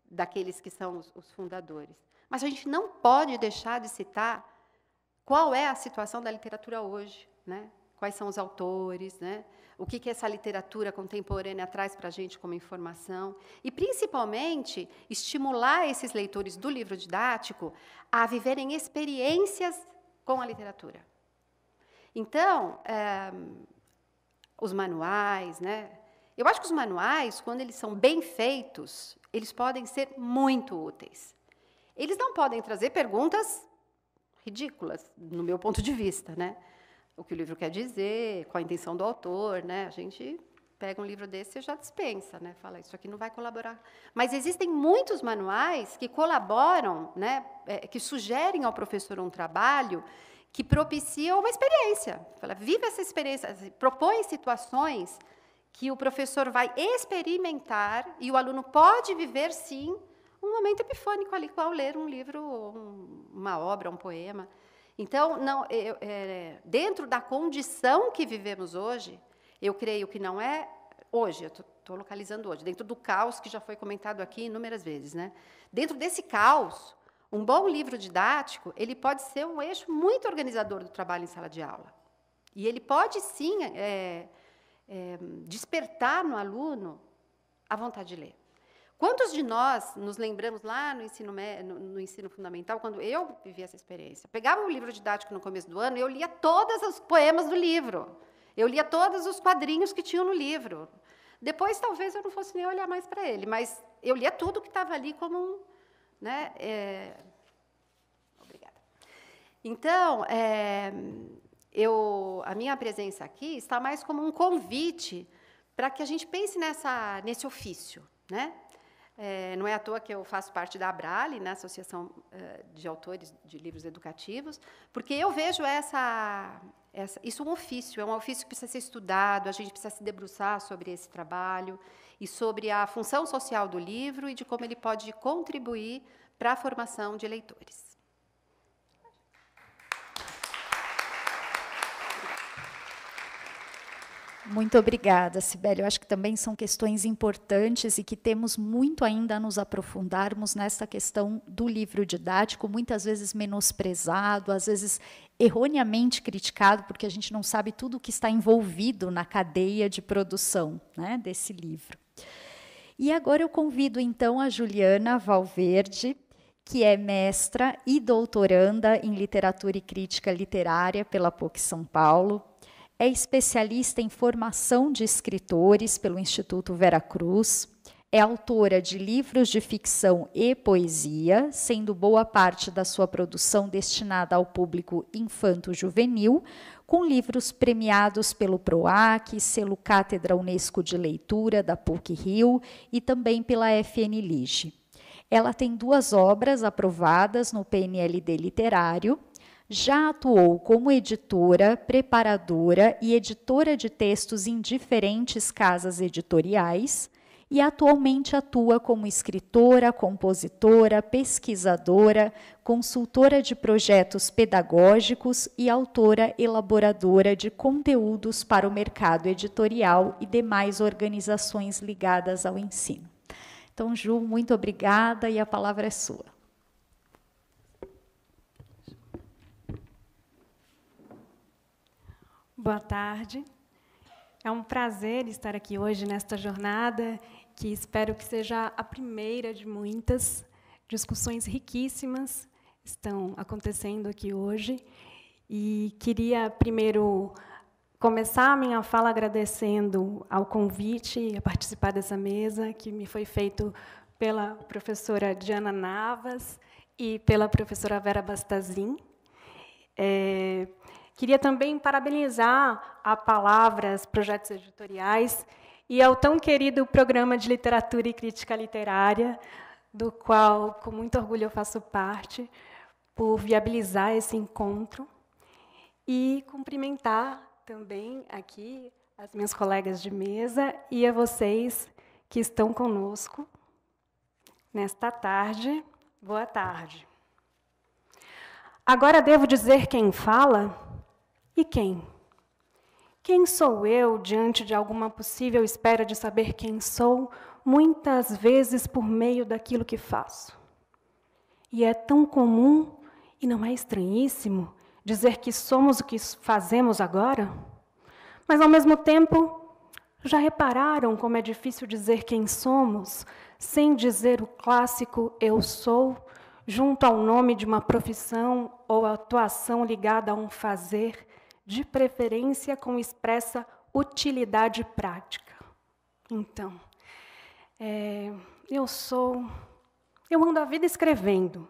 daqueles que são os fundadores. Mas a gente não pode deixar de citar qual é a situação da literatura hoje, né? Quais são os autores, né? O que essa literatura contemporânea traz para a gente como informação, e, principalmente, estimular esses leitores do livro didático a viverem experiências com a literatura. Então, os manuais, né? Eu acho que os manuais, quando eles são bem feitos, eles podem ser muito úteis. Eles não podem trazer perguntas ridículas, no meu ponto de vista, né? O que o livro quer dizer, qual a intenção do autor, né? A gente pega um livro desse e já dispensa, né? Fala, isso aqui não vai colaborar. Mas existem muitos manuais que colaboram, né? Que sugerem ao professor um trabalho que propicia uma experiência. Fala, viva essa experiência, propõe situações que o professor vai experimentar e o aluno pode viver, sim, um momento epifânico ali ao ler um livro, uma obra, um poema. Então, dentro da condição que vivemos hoje, eu creio que não é hoje, eu estou localizando hoje, dentro do caos que já foi comentado aqui inúmeras vezes, né? Dentro desse caos, um bom livro didático, ele pode ser um eixo muito organizador do trabalho em sala de aula. E ele pode, sim, despertar no aluno a vontade de ler. Quantos de nós nos lembramos lá no ensino fundamental, quando eu vivi essa experiência? Pegava um livro didático no começo do ano, eu lia todos os poemas do livro, eu lia todos os quadrinhos que tinham no livro. Depois, talvez, eu não fosse nem olhar mais para ele, mas eu lia tudo que estava ali como um... Né, Obrigada. Então, a minha presença aqui está mais como um convite para que a gente pense nesse ofício, né? Não é à toa que eu faço parte da Abrale, na Associação de Autores de Livros Educativos, porque eu vejo isso um ofício, é um ofício que precisa ser estudado, a gente precisa se debruçar sobre esse trabalho e sobre a função social do livro e de como ele pode contribuir para a formação de leitores. Muito obrigada, Cibele. Eu acho que também são questões importantes e que temos muito ainda a nos aprofundarmos nessa questão do livro didático, muitas vezes menosprezado, às vezes erroneamente criticado, porque a gente não sabe tudo o que está envolvido na cadeia de produção, né, desse livro. E agora eu convido, então, a Juliana Valverde, que é mestra e doutoranda em Literatura e Crítica Literária pela PUC São Paulo, é especialista em formação de escritores pelo Instituto Vera Cruz, é autora de livros de ficção e poesia, sendo boa parte da sua produção destinada ao público infanto-juvenil, com livros premiados pelo PROAC, selo Cátedra Unesco de Leitura da PUC-Rio e também pela FNLIGE. Ela tem 2 obras aprovadas no PNLD Literário. Já atuou como editora, preparadora e editora de textos em diferentes casas editoriais e atualmente atua como escritora, compositora, pesquisadora, consultora de projetos pedagógicos e autora elaboradora de conteúdos para o mercado editorial e demais organizações ligadas ao ensino. Então, Ju, muito obrigada e a palavra é sua. Boa tarde. É um prazer estar aqui hoje nesta jornada, que espero que seja a primeira de muitas. Discussões riquíssimas estão acontecendo aqui hoje. E queria, primeiro, começar a minha fala agradecendo ao convite a participar dessa mesa, que me foi feito pela professora Diana Navas e pela professora Vera Bastazin. Queria também parabenizar a Palavras Projetos Editoriais e ao tão querido Programa de Literatura e Crítica Literária, do qual, com muito orgulho, eu faço parte, por viabilizar esse encontro. E cumprimentar também aqui as minhas colegas de mesa e a vocês que estão conosco nesta tarde. Boa tarde. Agora devo dizer quem fala e quem. Quem sou eu diante de alguma possível espera de saber quem sou, muitas vezes por meio daquilo que faço. E é tão comum, e não é estranhíssimo, dizer que somos o que fazemos agora? Mas, ao mesmo tempo, já repararam como é difícil dizer quem somos, sem dizer o clássico eu sou, junto ao nome de uma profissão ou atuação ligada a um fazer, de preferência com expressa utilidade prática? Então, eu ando a vida escrevendo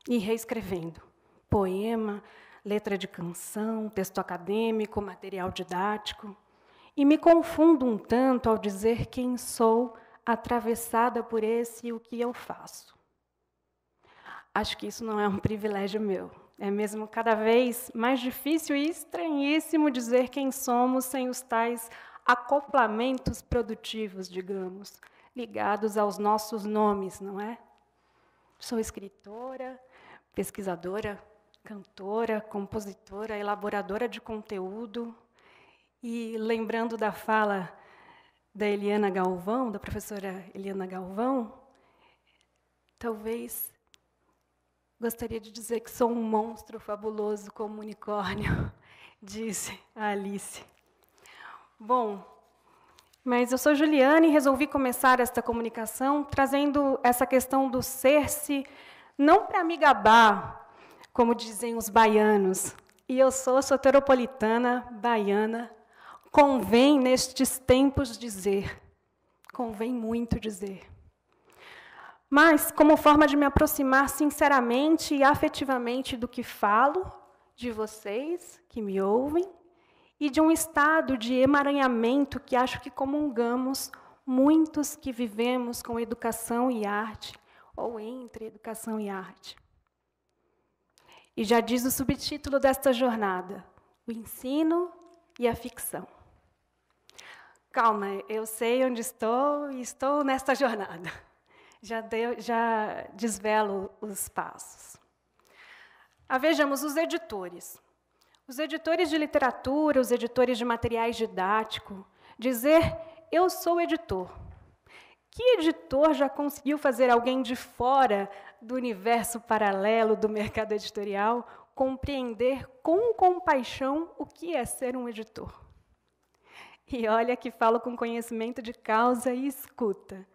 e reescrevendo poema, letra de canção, texto acadêmico, material didático, e me confundo um tanto ao dizer quem sou, atravessada por esse o que eu faço. Acho que isso não é um privilégio meu. É mesmo cada vez mais difícil e estranhíssimo dizer quem somos sem os tais acoplamentos produtivos, digamos, ligados aos nossos nomes, não é? Sou escritora, pesquisadora, cantora, compositora, elaboradora de conteúdo. E lembrando da fala da Eliana Galvão, da professora Eliana Galvão, talvez gostaria de dizer que sou um monstro fabuloso como unicórnio, disse a Alice. Bom, mas eu sou Juliana e resolvi começar esta comunicação trazendo essa questão do ser-se, não para me gabar, como dizem os baianos, e eu sou soteropolitana, baiana, convém nestes tempos dizer, convém muito dizer. Mas, como forma de me aproximar sinceramente e afetivamente do que falo, de vocês que me ouvem, e de um estado de emaranhamento que acho que comungamos muitos que vivemos com educação e arte, ou entre educação e arte. E já diz o subtítulo desta jornada, o ensino e a ficção. Calma, eu sei onde estou e estou nesta jornada. Já desvelo os passos. Vejamos os editores. Os editores de literatura, os editores de materiais didáticos, dizer eu sou editor. Que editor já conseguiu fazer alguém de fora do universo paralelo do mercado editorial compreender com compaixão o que é ser um editor? E olha que falo com conhecimento de causa e escuta.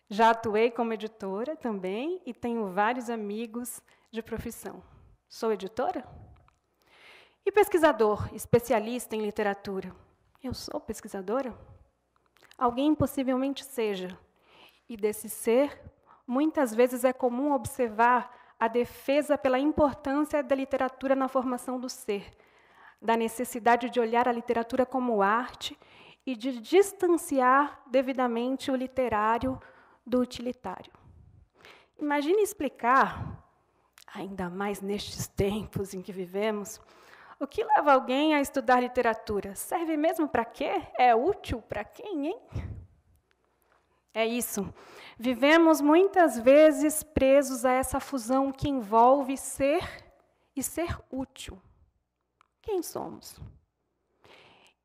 Já atuei como editora também e tenho vários amigos de profissão. Sou editora? E pesquisador, especialista em literatura? Eu sou pesquisadora? Alguém possivelmente seja. E desse ser, muitas vezes é comum observar a defesa pela importância da literatura na formação do ser, da necessidade de olhar a literatura como arte e de distanciar devidamente o literário do utilitário. Imagine explicar, ainda mais nestes tempos em que vivemos, o que leva alguém a estudar literatura? Serve mesmo para quê? É útil para quem, hein? É isso. Vivemos muitas vezes presos a essa fusão que envolve ser e ser útil. Quem somos?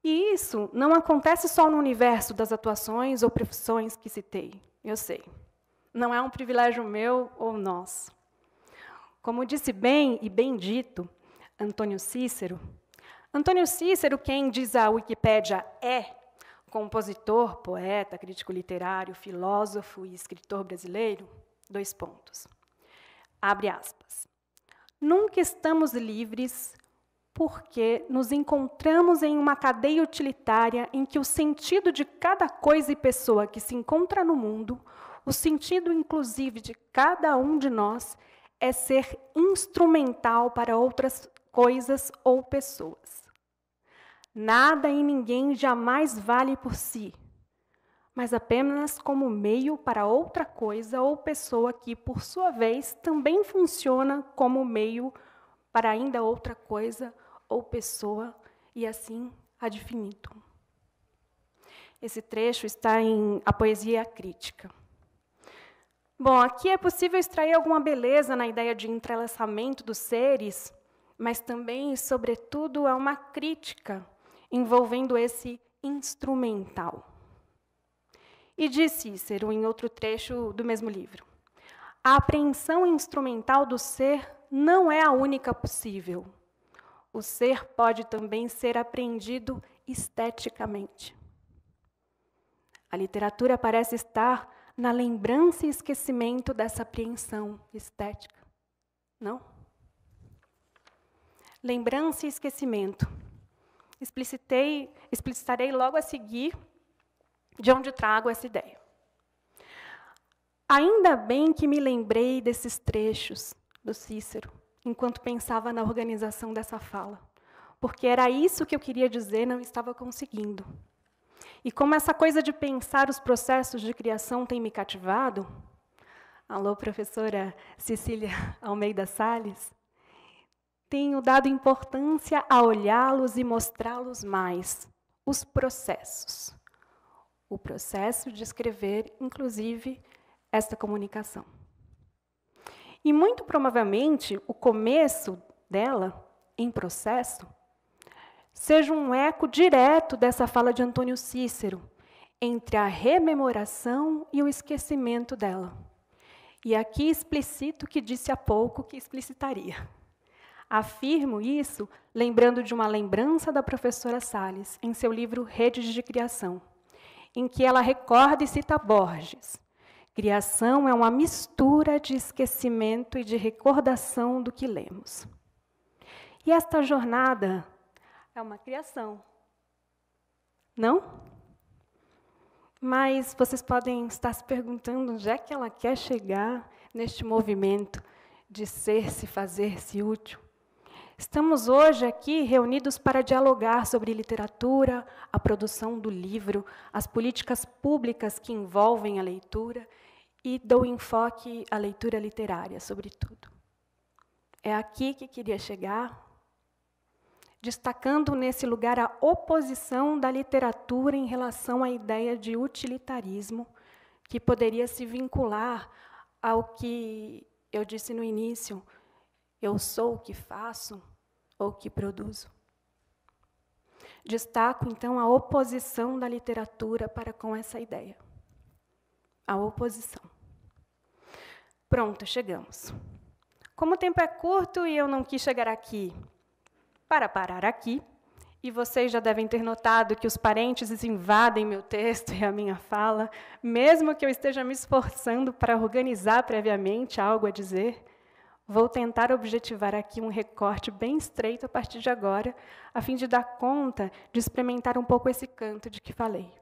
E isso não acontece só no universo das atuações ou profissões que citei, eu sei. Não é um privilégio meu ou nosso. Como disse bem e bem dito Antônio Cícero, quem diz a Wikipédia é compositor, poeta, crítico literário, filósofo e escritor brasileiro, 2 pontos. Abre aspas. Nunca estamos livres porque nos encontramos em uma cadeia utilitária em que o sentido de cada coisa e pessoa que se encontra no mundo, o sentido inclusive de cada um de nós, é ser instrumental para outras coisas ou pessoas. Nada e ninguém jamais vale por si, mas apenas como meio para outra coisa ou pessoa que, por sua vez, também funciona como meio para ainda outra coisa ou pessoa, e assim ad infinitum. Esse trecho está em A Poesia Crítica. Bom, aqui é possível extrair alguma beleza na ideia de entrelaçamento dos seres, mas também, sobretudo, é uma crítica envolvendo esse instrumental. E diz Cícero, em outro trecho do mesmo livro, a apreensão instrumental do ser não é a única possível. O ser pode também ser apreendido esteticamente. A literatura parece estar na lembrança e esquecimento dessa apreensão estética. Não? Lembrança e esquecimento. Explicitarei logo a seguir de onde trago essa ideia. Ainda bem que me lembrei desses trechos do Cícero, enquanto pensava na organização dessa fala, porque era isso que eu queria dizer, não estava conseguindo. E como essa coisa de pensar os processos de criação tem me cativado, alô, professora Cecília Almeida Salles, tenho dado importância a olhá-los e mostrá-los mais, os processos. O processo de escrever, inclusive, esta comunicação. E, muito provavelmente, o começo dela, em processo, seja um eco direto dessa fala de Antônio Cícero, entre a rememoração e o esquecimento dela. E aqui explicito o que disse há pouco que explicitaria. Afirmo isso lembrando de uma lembrança da professora Salles, em seu livro Redes de Criação, em que ela recorda e cita Borges. Criação é uma mistura de esquecimento e de recordação do que lemos. E esta jornada é uma criação. Não? Mas vocês podem estar se perguntando onde é que ela quer chegar neste movimento de ser-se, fazer-se útil. Estamos hoje aqui reunidos para dialogar sobre literatura, a produção do livro, as políticas públicas que envolvem a leitura e dou enfoque à leitura literária, sobretudo. É aqui que queria chegar, destacando nesse lugar a oposição da literatura em relação à ideia de utilitarismo, que poderia se vincular ao que eu disse no início, eu sou o que faço ou o que produzo. Destaco, então, a oposição da literatura para com essa ideia. A oposição. Pronto, chegamos. Como o tempo é curto e eu não quis chegar aqui para parar aqui, e vocês já devem ter notado que os parênteses invadem meu texto e a minha fala, mesmo que eu esteja me esforçando para organizar previamente algo a dizer, vou tentar objetivar aqui um recorte bem estreito a partir de agora, a fim de dar conta de experimentar um pouco esse canto de que falei.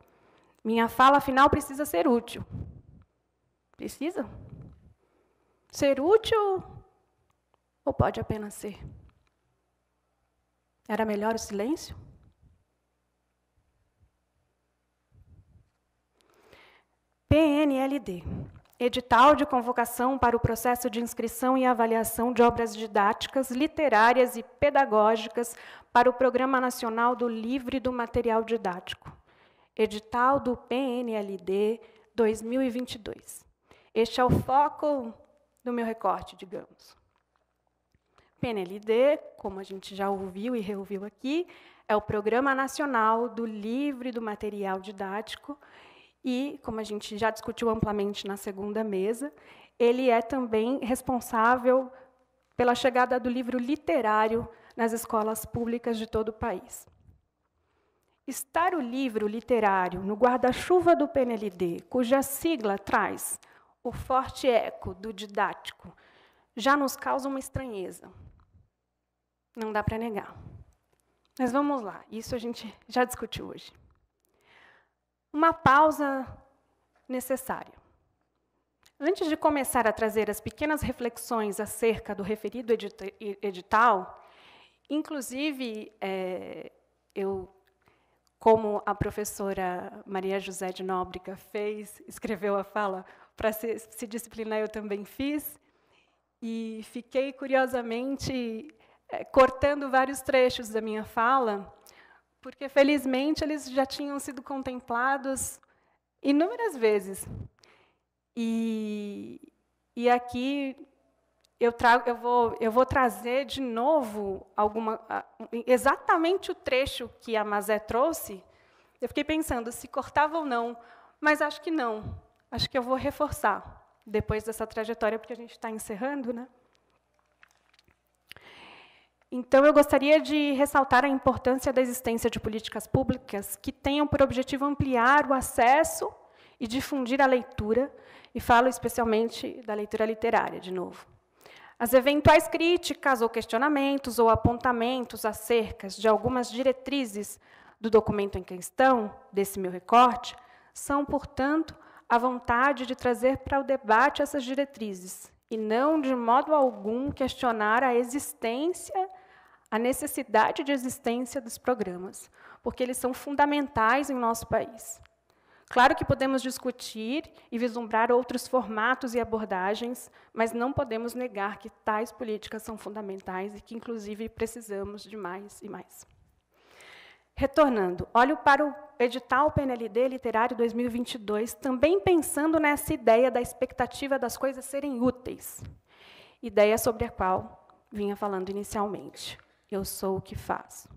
Minha fala, afinal, precisa ser útil. Precisa? Ser útil ou pode apenas ser? Era melhor o silêncio? PNLD. Edital de convocação para o processo de inscrição e avaliação de obras didáticas, literárias e pedagógicas para o Programa Nacional do Livro e do Material Didático. Edital do PNLD 2022. Este é o foco do meu recorte, digamos. PNLD, como a gente já ouviu e reouviu aqui, é o Programa Nacional do Livro e do Material Didático e, como a gente já discutiu amplamente na segunda mesa, ele é também responsável pela chegada do livro literário nas escolas públicas de todo o país. Estar o livro literário no guarda-chuva do PNLD, cuja sigla traz o forte eco do didático, já nos causa uma estranheza. Não dá para negar. Mas vamos lá, isso a gente já discutiu hoje. Uma pausa necessária. Antes de começar a trazer as pequenas reflexões acerca do referido edital, inclusive, eu, como a professora Maria José de Nóbrega escreveu a fala, para se disciplinar eu também fiz, e fiquei curiosamente cortando vários trechos da minha fala, porque, felizmente, eles já tinham sido contemplados inúmeras vezes. E aqui eu vou trazer de novo exatamente o trecho que a Mazé trouxe. Eu fiquei pensando se cortava ou não, mas acho que não. Acho que eu vou reforçar depois dessa trajetória, porque a gente está encerrando, né? Então, eu gostaria de ressaltar a importância da existência de políticas públicas que tenham por objetivo ampliar o acesso e difundir a leitura, e falo especialmente da leitura literária, de novo. As eventuais críticas ou questionamentos ou apontamentos acerca de algumas diretrizes do documento em questão, desse meu recorte, são, portanto, a vontade de trazer para o debate essas diretrizes, e não, de modo algum, questionar a necessidade de existência dos programas, porque eles são fundamentais em nosso país. Claro que podemos discutir e vislumbrar outros formatos e abordagens, mas não podemos negar que tais políticas são fundamentais e que, inclusive, precisamos de mais e mais. Retornando, olho para o edital PNLD Literário 2022, também pensando nessa ideia da expectativa das coisas serem úteis, ideia sobre a qual vinha falando inicialmente. Eu sou o que faço.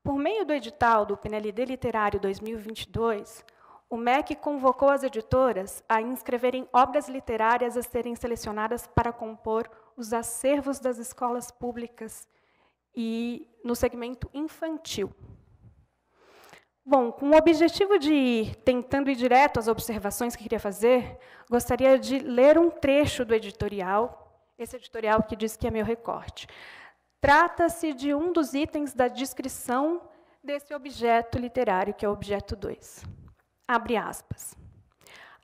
Por meio do edital do PNLD Literário 2022, o MEC convocou as editoras a inscreverem obras literárias a serem selecionadas para compor os acervos das escolas públicas e no segmento infantil. Bom, com o objetivo de ir tentando ir direto às observações que queria fazer, gostaria de ler um trecho do editorial, esse editorial que diz que é meu recorte. Trata-se de um dos itens da descrição desse objeto literário, que é o objeto 2. Abre aspas.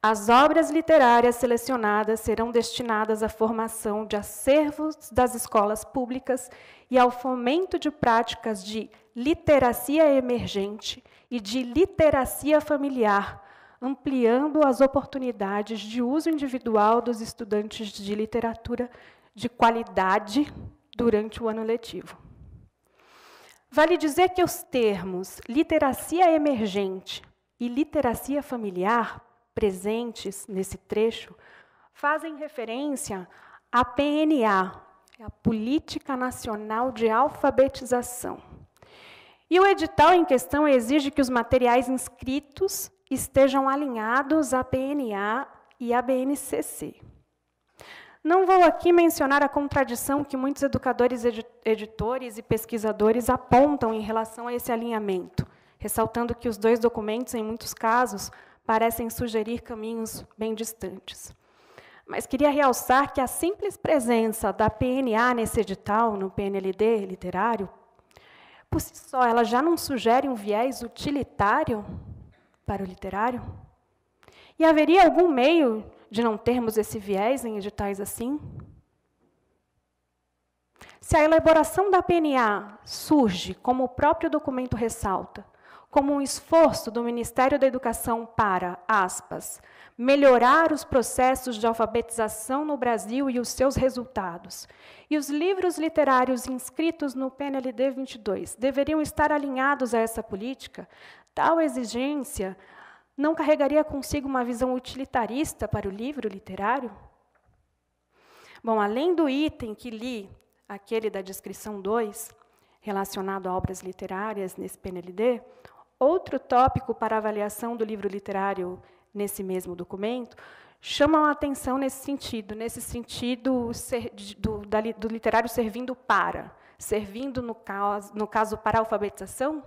As obras literárias selecionadas serão destinadas à formação de acervos das escolas públicas e ao fomento de práticas de literacia emergente e de literacia familiar, ampliando as oportunidades de uso individual dos estudantes de literatura de qualidade durante o ano letivo. Vale dizer que os termos literacia emergente e literacia familiar, presentes nesse trecho, fazem referência à PNA, a Política Nacional de Alfabetização. E o edital em questão exige que os materiais inscritos estejam alinhados à PNA e à BNCC. Não vou aqui mencionar a contradição que muitos educadores, editores e pesquisadores apontam em relação a esse alinhamento, ressaltando que os dois documentos, em muitos casos, parecem sugerir caminhos bem distantes. Mas queria realçar que a simples presença da PNA nesse edital, no PNLD literário, por si só, ela já não sugere um viés utilitário para o literário? E haveria algum meio de não termos esse viés em editais assim? Se a elaboração da PNA surge, como o próprio documento ressalta, como um esforço do Ministério da Educação para, aspas, melhorar os processos de alfabetização no Brasil e os seus resultados, e os livros literários inscritos no PNLD 22 deveriam estar alinhados a essa política, tal exigência não carregaria consigo uma visão utilitarista para o livro literário? Bom, além do item que li, aquele da descrição 2, relacionado a obras literárias nesse PNLD, outro tópico para avaliação do livro literário nesse mesmo documento chama a atenção nesse sentido do literário servindo, no caso, para a alfabetização.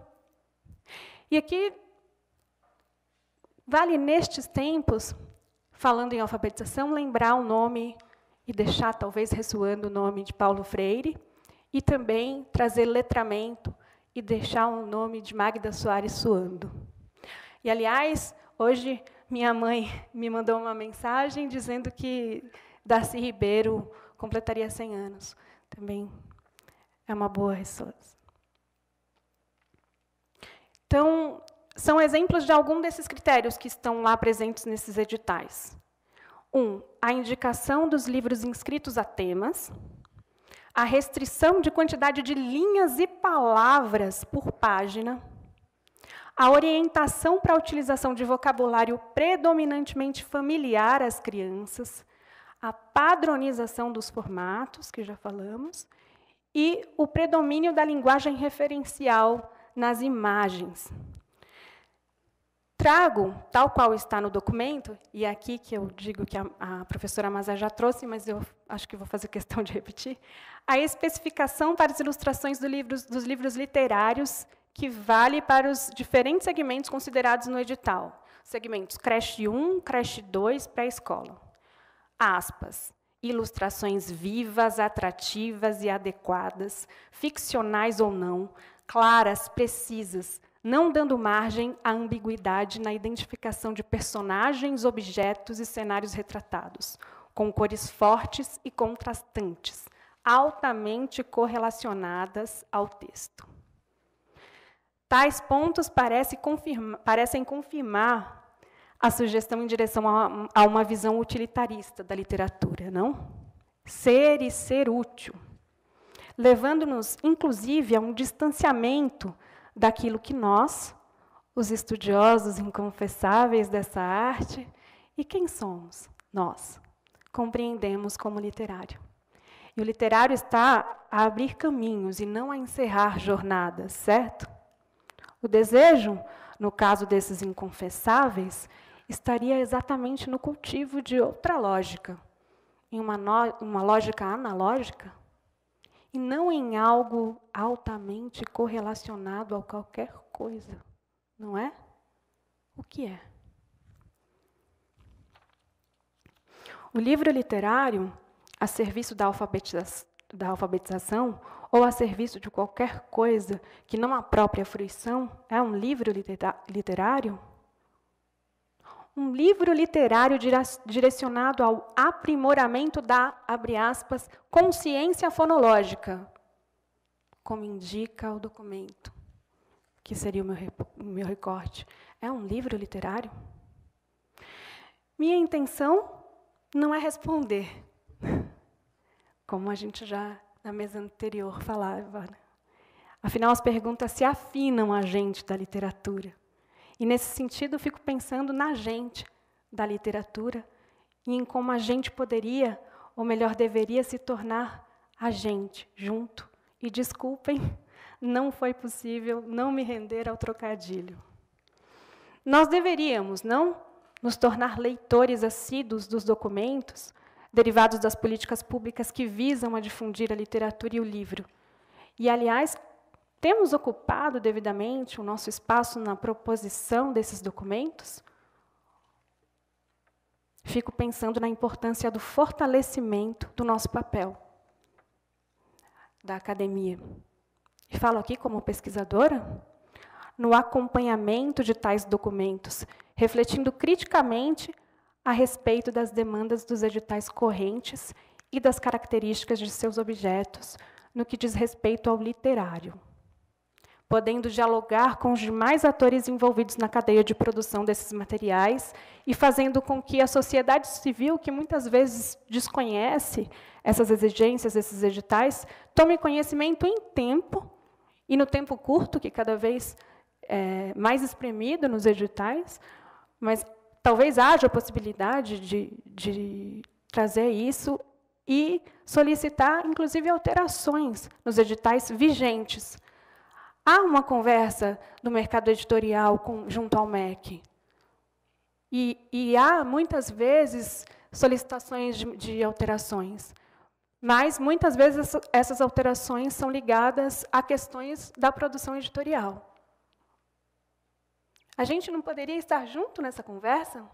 E aqui, vale, nestes tempos, falando em alfabetização, lembrar o nome e deixar, talvez, ressoando o nome de Paulo Freire, e também trazer letramento e deixar o nome de Magda Soares soando. E, aliás, hoje, minha mãe me mandou uma mensagem dizendo que Darcy Ribeiro completaria 100 anos. Também é uma boa ressonância. Então, são exemplos de algum desses critérios que estão lá presentes nesses editais. 1. A indicação dos livros inscritos a temas. A restrição de quantidade de linhas e palavras por página. A orientação para a utilização de vocabulário predominantemente familiar às crianças. A padronização dos formatos, que já falamos. E o predomínio da linguagem referencial nas imagens. Trago, tal qual está no documento, e aqui que eu digo que a professora Mazá já trouxe, mas eu acho que vou fazer questão de repetir, a especificação para as ilustrações dos livros literários, que vale para os diferentes segmentos considerados no edital. Segmentos creche 1, creche 2, pré-escola. Aspas. Ilustrações vivas, atrativas e adequadas, ficcionais ou não, claras, precisas, não dando margem à ambiguidade na identificação de personagens, objetos e cenários retratados, com cores fortes e contrastantes, altamente correlacionadas ao texto. Tais pontos parecem confirmar a sugestão em direção a uma visão utilitarista da literatura, não? Ser e ser útil, levando-nos, inclusive, a um distanciamento daquilo que nós, os estudiosos inconfessáveis dessa arte, e quem somos? Nós, compreendemos como literário. E o literário está a abrir caminhos e não a encerrar jornadas, certo? O desejo, no caso desses inconfessáveis, estaria exatamente no cultivo de outra lógica, em uma lógica analógica, e não em algo altamente correlacionado a qualquer coisa, não é? O que é? O livro literário, a serviço da alfabetização, ou a serviço de qualquer coisa que não a própria fruição, é um livro literário? Um livro literário direcionado ao aprimoramento da, abre aspas, consciência fonológica, como indica o documento, que seria o meu recorte. É um livro literário? Minha intenção não é responder, como a gente já, na mesa anterior, falava. Afinal, as perguntas se afinam a gente da literatura. E, nesse sentido, eu fico pensando na gente da literatura e em como a gente poderia, ou melhor, deveria se tornar a gente junto. E, desculpem, não foi possível não me render ao trocadilho. Nós deveríamos, não, nos tornar leitores assíduos dos documentos, derivados das políticas públicas que visam a difundir a literatura e o livro. E, aliás, temos ocupado devidamente o nosso espaço na proposição desses documentos? Fico pensando na importância do fortalecimento do nosso papel, da academia. E falo aqui como pesquisadora, no acompanhamento de tais documentos, refletindo criticamente a respeito das demandas dos editais correntes e das características de seus objetos, no que diz respeito ao literário, podendo dialogar com os demais atores envolvidos na cadeia de produção desses materiais e fazendo com que a sociedade civil, que muitas vezes desconhece essas exigências, esses editais, tome conhecimento em tempo, e no tempo curto, que cada vez é mais espremido nos editais, mas talvez haja a possibilidade de trazer isso e solicitar, inclusive, alterações nos editais vigentes. Há uma conversa do mercado editorial junto ao MEC. E há, muitas vezes, solicitações de alterações. Mas, muitas vezes, essas alterações são ligadas a questões da produção editorial. A gente não poderia estar junto nessa conversa?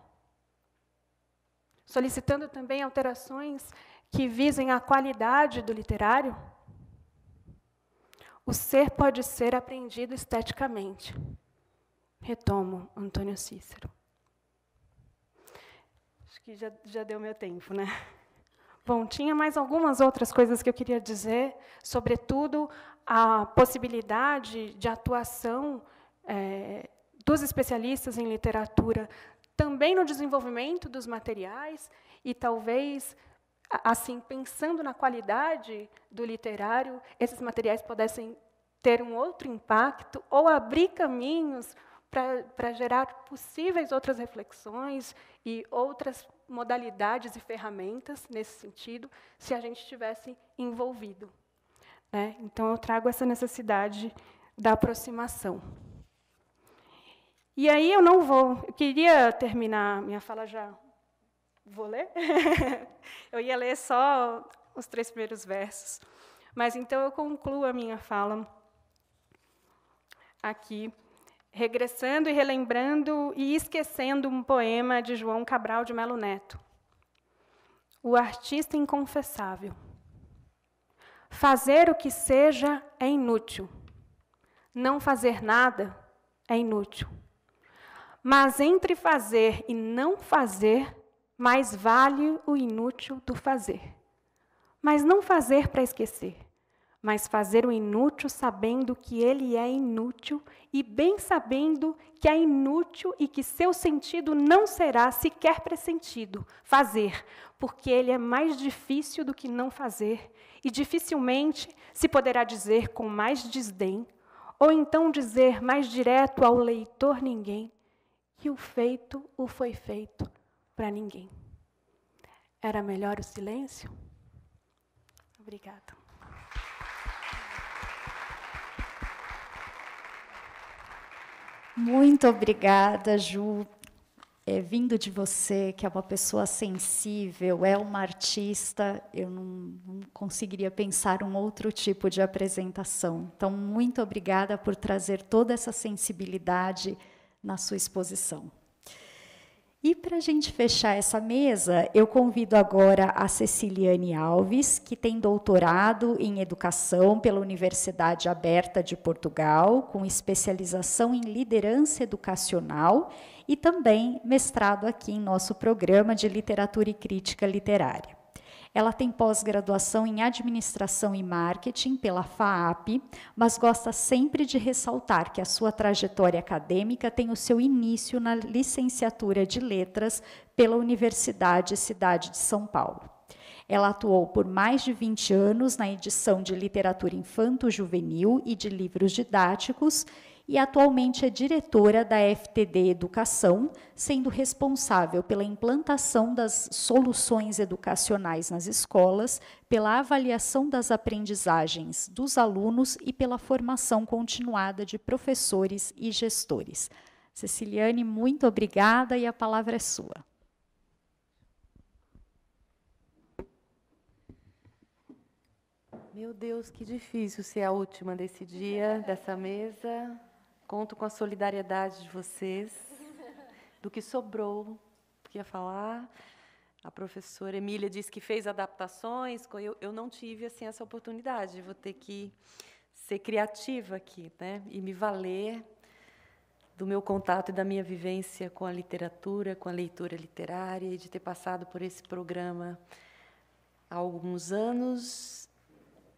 Solicitando também alterações que visem a qualidade do literário? O ser pode ser apreendido esteticamente. Retomo Antônio Cícero. Acho que já deu meu tempo, né? Bom, tinha mais algumas outras coisas que eu queria dizer, sobretudo a possibilidade de atuação dos especialistas em literatura, também no desenvolvimento dos materiais, e talvez, assim, pensando na qualidade do literário, esses materiais pudessem ter um outro impacto, ou abrir caminhos para gerar possíveis outras reflexões e outras modalidades e ferramentas nesse sentido, se a gente estivesse envolvido. Né? Então, eu trago essa necessidade da aproximação. E aí eu queria terminar minha fala já. Vou ler? Eu ia ler só os 3 primeiros versos. Mas, então, eu concluo a minha fala aqui, regressando e relembrando e esquecendo um poema de João Cabral de Melo Neto. O artista inconfessável. Fazer o que seja é inútil. Não fazer nada é inútil. Mas entre fazer e não fazer, mais vale o inútil do fazer. Mas não fazer para esquecer, mas fazer o inútil sabendo que ele é inútil e bem sabendo que é inútil e que seu sentido não será sequer pressentido. Fazer, porque ele é mais difícil do que não fazer e dificilmente se poderá dizer com mais desdém, ou então dizer mais direto ao leitor ninguém, que o feito o foi feito para ninguém. Era melhor o silêncio? Obrigada. Muito obrigada, Ju. Vindo de você, que é uma pessoa sensível, é uma artista, eu não conseguiria pensar um outro tipo de apresentação. Então, muito obrigada por trazer toda essa sensibilidade na sua exposição. E, para a gente fechar essa mesa, eu convido agora a Ceciliane Alves, que tem doutorado em Educação pela Universidade Aberta de Portugal, com especialização em liderança educacional e também mestrado aqui em nosso programa de Literatura e Crítica Literária. Ela tem pós-graduação em Administração e Marketing pela FAAP, mas gosta sempre de ressaltar que a sua trajetória acadêmica tem o seu início na licenciatura de Letras pela Universidade Cidade de São Paulo. Ela atuou por mais de 20 anos na edição de literatura infanto-juvenil e de livros didáticos, e atualmente é diretora da FTD Educação, sendo responsável pela implantação das soluções educacionais nas escolas, pela avaliação das aprendizagens dos alunos e pela formação continuada de professores e gestores. Ceciliane, muito obrigada e a palavra é sua. Meu Deus, que difícil ser a última desse dia, dessa mesa. Conto com a solidariedade de vocês, do que sobrou, que ia falar. A professora Emília disse que fez adaptações, eu não tive assim, essa oportunidade, vou ter que ser criativa aqui, né? E me valer do meu contato e da minha vivência com a literatura, com a leitura literária, e de ter passado por esse programa há alguns anos,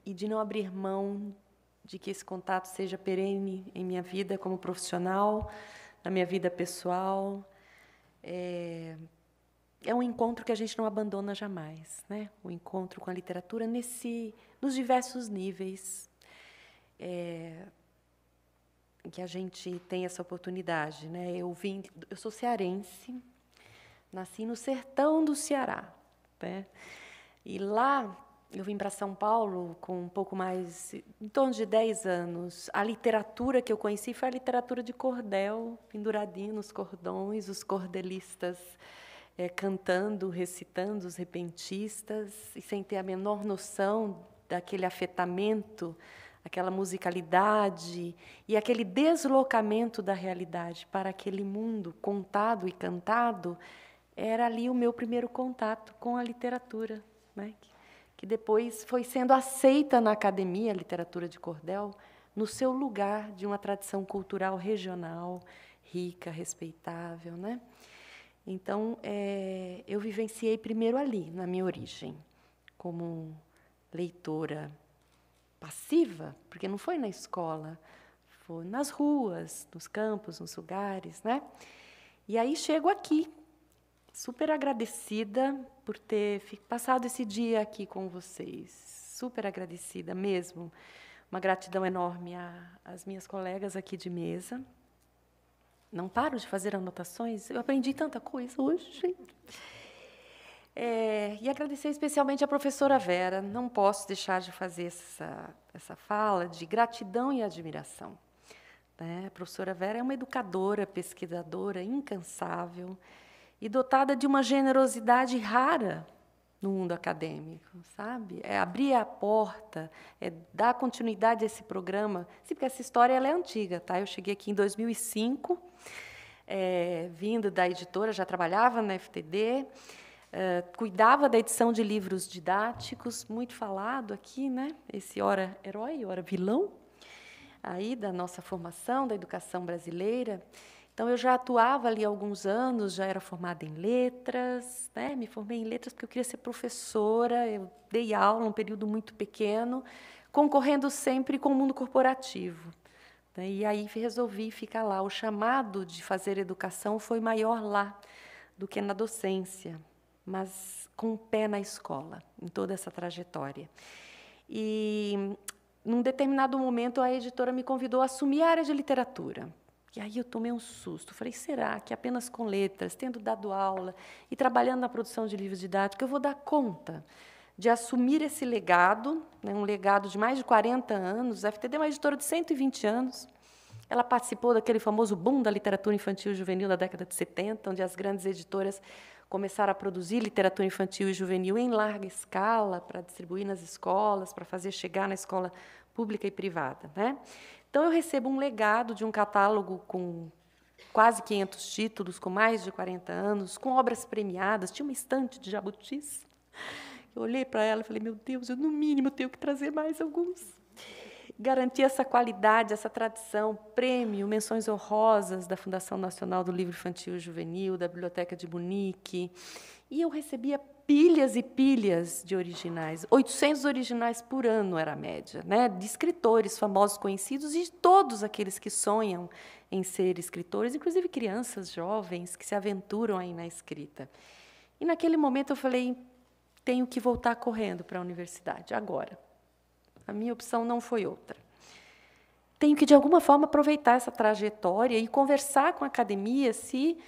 e de não abrir mão de que esse contato seja perene em minha vida como profissional, na minha vida pessoal. É um encontro que a gente não abandona jamais, né? O encontro com a literatura nos diversos níveis. que a gente tem essa oportunidade, né? Eu sou cearense, nasci no sertão do Ceará, né? E lá eu vim para São Paulo com um pouco mais, em torno de 10 anos. A literatura que eu conheci foi a literatura de cordel, penduradinho nos cordões, os cordelistas cantando, recitando, os repentistas, e sem ter a menor noção daquele afetamento, aquela musicalidade e aquele deslocamento da realidade para aquele mundo contado e cantado. Era ali o meu primeiro contato com a literatura, né? Que depois foi sendo aceita na academia, a literatura de cordel, no seu lugar de uma tradição cultural regional, rica, respeitável, né? Então, eu vivenciei primeiro ali, na minha origem, como leitora passiva, porque não foi na escola, foi nas ruas, nos campos, nos lugares, né? E aí chego aqui, super agradecida por ter passado esse dia aqui com vocês, super agradecida mesmo, uma gratidão enorme às minhas colegas aqui de mesa. Não paro de fazer anotações, eu aprendi tanta coisa hoje, gente. E agradecer especialmente à professora Vera, não posso deixar de fazer essa fala de gratidão e admiração, né? A professora Vera é uma educadora, pesquisadora incansável e dotada de uma generosidade rara no mundo acadêmico, sabe? Abrir a porta, dar continuidade a esse programa. Sim, porque essa história ela é antiga, tá? Eu cheguei aqui em 2005, vindo da editora, já trabalhava na FTD, cuidava da edição de livros didáticos, muito falado aqui, né? Esse ora herói, ora vilão, aí da nossa formação, da educação brasileira. Então, eu já atuava ali há alguns anos, já era formada em letras, né? Me formei em letras porque eu queria ser professora, eu dei aula um período muito pequeno, concorrendo sempre com o mundo corporativo, né? E aí resolvi ficar lá. O chamado de fazer educação foi maior lá do que na docência, mas com o pé na escola, em toda essa trajetória. E, num determinado momento, a editora me convidou a assumir a área de literatura. E aí eu tomei um susto. Falei, será que apenas com letras, tendo dado aula e trabalhando na produção de livros didáticos, eu vou dar conta de assumir esse legado, né, um legado de mais de 40 anos. A FTD é uma editora de 120 anos. Ela participou daquele famoso boom da literatura infantil e juvenil da década de 70, onde as grandes editoras começaram a produzir literatura infantil e juvenil em larga escala para distribuir nas escolas, para fazer chegar na escola pública e privada, né? Então, eu recebo um legado de um catálogo com quase 500 títulos, com mais de 40 anos, com obras premiadas. Tinha uma estante de jabutis. Eu olhei para ela e falei, meu Deus, eu, no mínimo, tenho que trazer mais alguns. Garantir essa qualidade, essa tradição, prêmio, menções honrosas da Fundação Nacional do Livro Infantil e Juvenil, da Biblioteca de Munique. E eu recebia pilhas e pilhas de originais. 800 originais por ano era a média, né? De escritores famosos, conhecidos, e de todos aqueles que sonham em ser escritores, inclusive crianças jovens que se aventuram aí na escrita. E, naquele momento, eu falei, tenho que voltar correndo para a universidade, agora. A minha opção não foi outra. Tenho que, de alguma forma, aproveitar essa trajetória e conversar com a academia se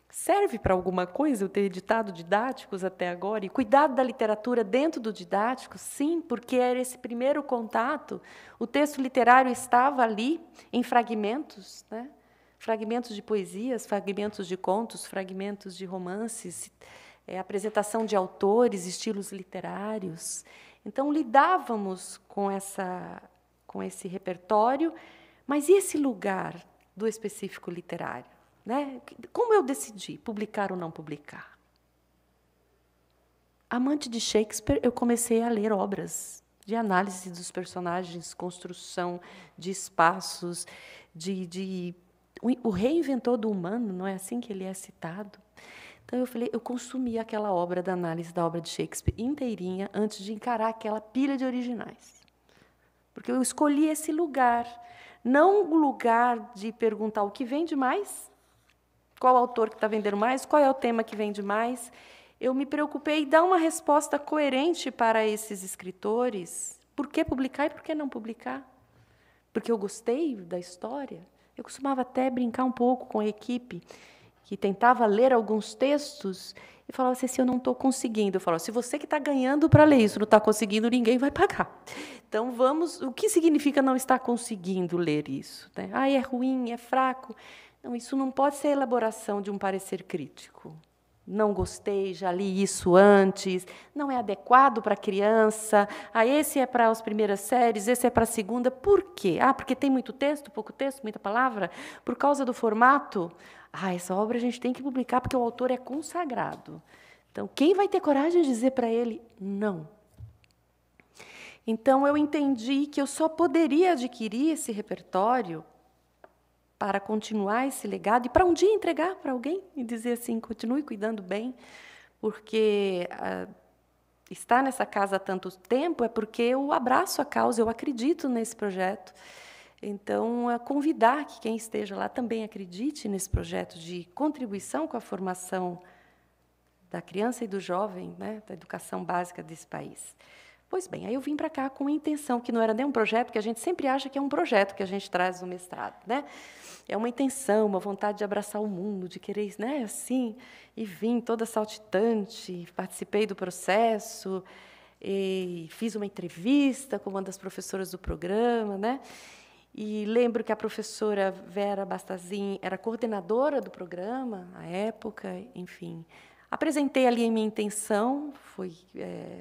serve para alguma coisa eu ter editado didáticos até agora e cuidado da literatura dentro do didático? Sim, porque era esse primeiro contato. O texto literário estava ali em fragmentos, né? Fragmentos de poesias, fragmentos de contos, fragmentos de romances, apresentação de autores, estilos literários. Então, lidávamos com esse repertório, mas e esse lugar do específico literário? Né? Como eu decidi publicar ou não publicar? Amante de Shakespeare, eu comecei a ler obras de análise dos personagens, construção de espaços, o reinventor do humano, não é assim que ele é citado? Então, eu falei, eu consumi aquela obra da análise da obra de Shakespeare inteirinha antes de encarar aquela pilha de originais. Porque eu escolhi esse lugar, não o lugar de perguntar o que vende mais, qual autor que está vendendo mais, qual é o tema que vende mais. Eu me preocupei em dar uma resposta coerente para esses escritores. Por que publicar e por que não publicar? Porque eu gostei da história? Eu costumava até brincar um pouco com a equipe, que tentava ler alguns textos e falava assim, se eu não estou conseguindo. Eu falava, se você que está ganhando para ler isso não está conseguindo, ninguém vai pagar. Então, o que significa não estar conseguindo ler isso? Né? Ah, é ruim, é fraco. Não, isso não pode ser a elaboração de um parecer crítico. Não gostei, já li isso antes, não é adequado para a criança, esse é para as primeiras séries, esse é para a segunda. Por quê? Porque tem muito texto, pouco texto, muita palavra? Por causa do formato? Essa obra a gente tem que publicar porque o autor é consagrado. Então, quem vai ter coragem de dizer para ele não? Então, eu entendi que eu só poderia adquirir esse repertório para continuar esse legado e para um dia entregar para alguém e dizer assim, continue cuidando bem, porque estar nessa casa há tanto tempo é porque eu abraço a causa, eu acredito nesse projeto. Então, convidar que quem esteja lá também acredite nesse projeto de contribuição com a formação da criança e do jovem, né, da educação básica desse país. Pois bem, aí eu vim para cá com a intenção, que não era nem um projeto, que a gente sempre acha que é um projeto que a gente traz no mestrado, né? É uma intenção, uma vontade de abraçar o mundo, de querer, né, assim, e vim toda saltitante, participei do processo, e fiz uma entrevista com uma das professoras do programa, né? E lembro que a professora Vera Bastazin era coordenadora do programa, à época, enfim. Apresentei ali a minha intenção, fui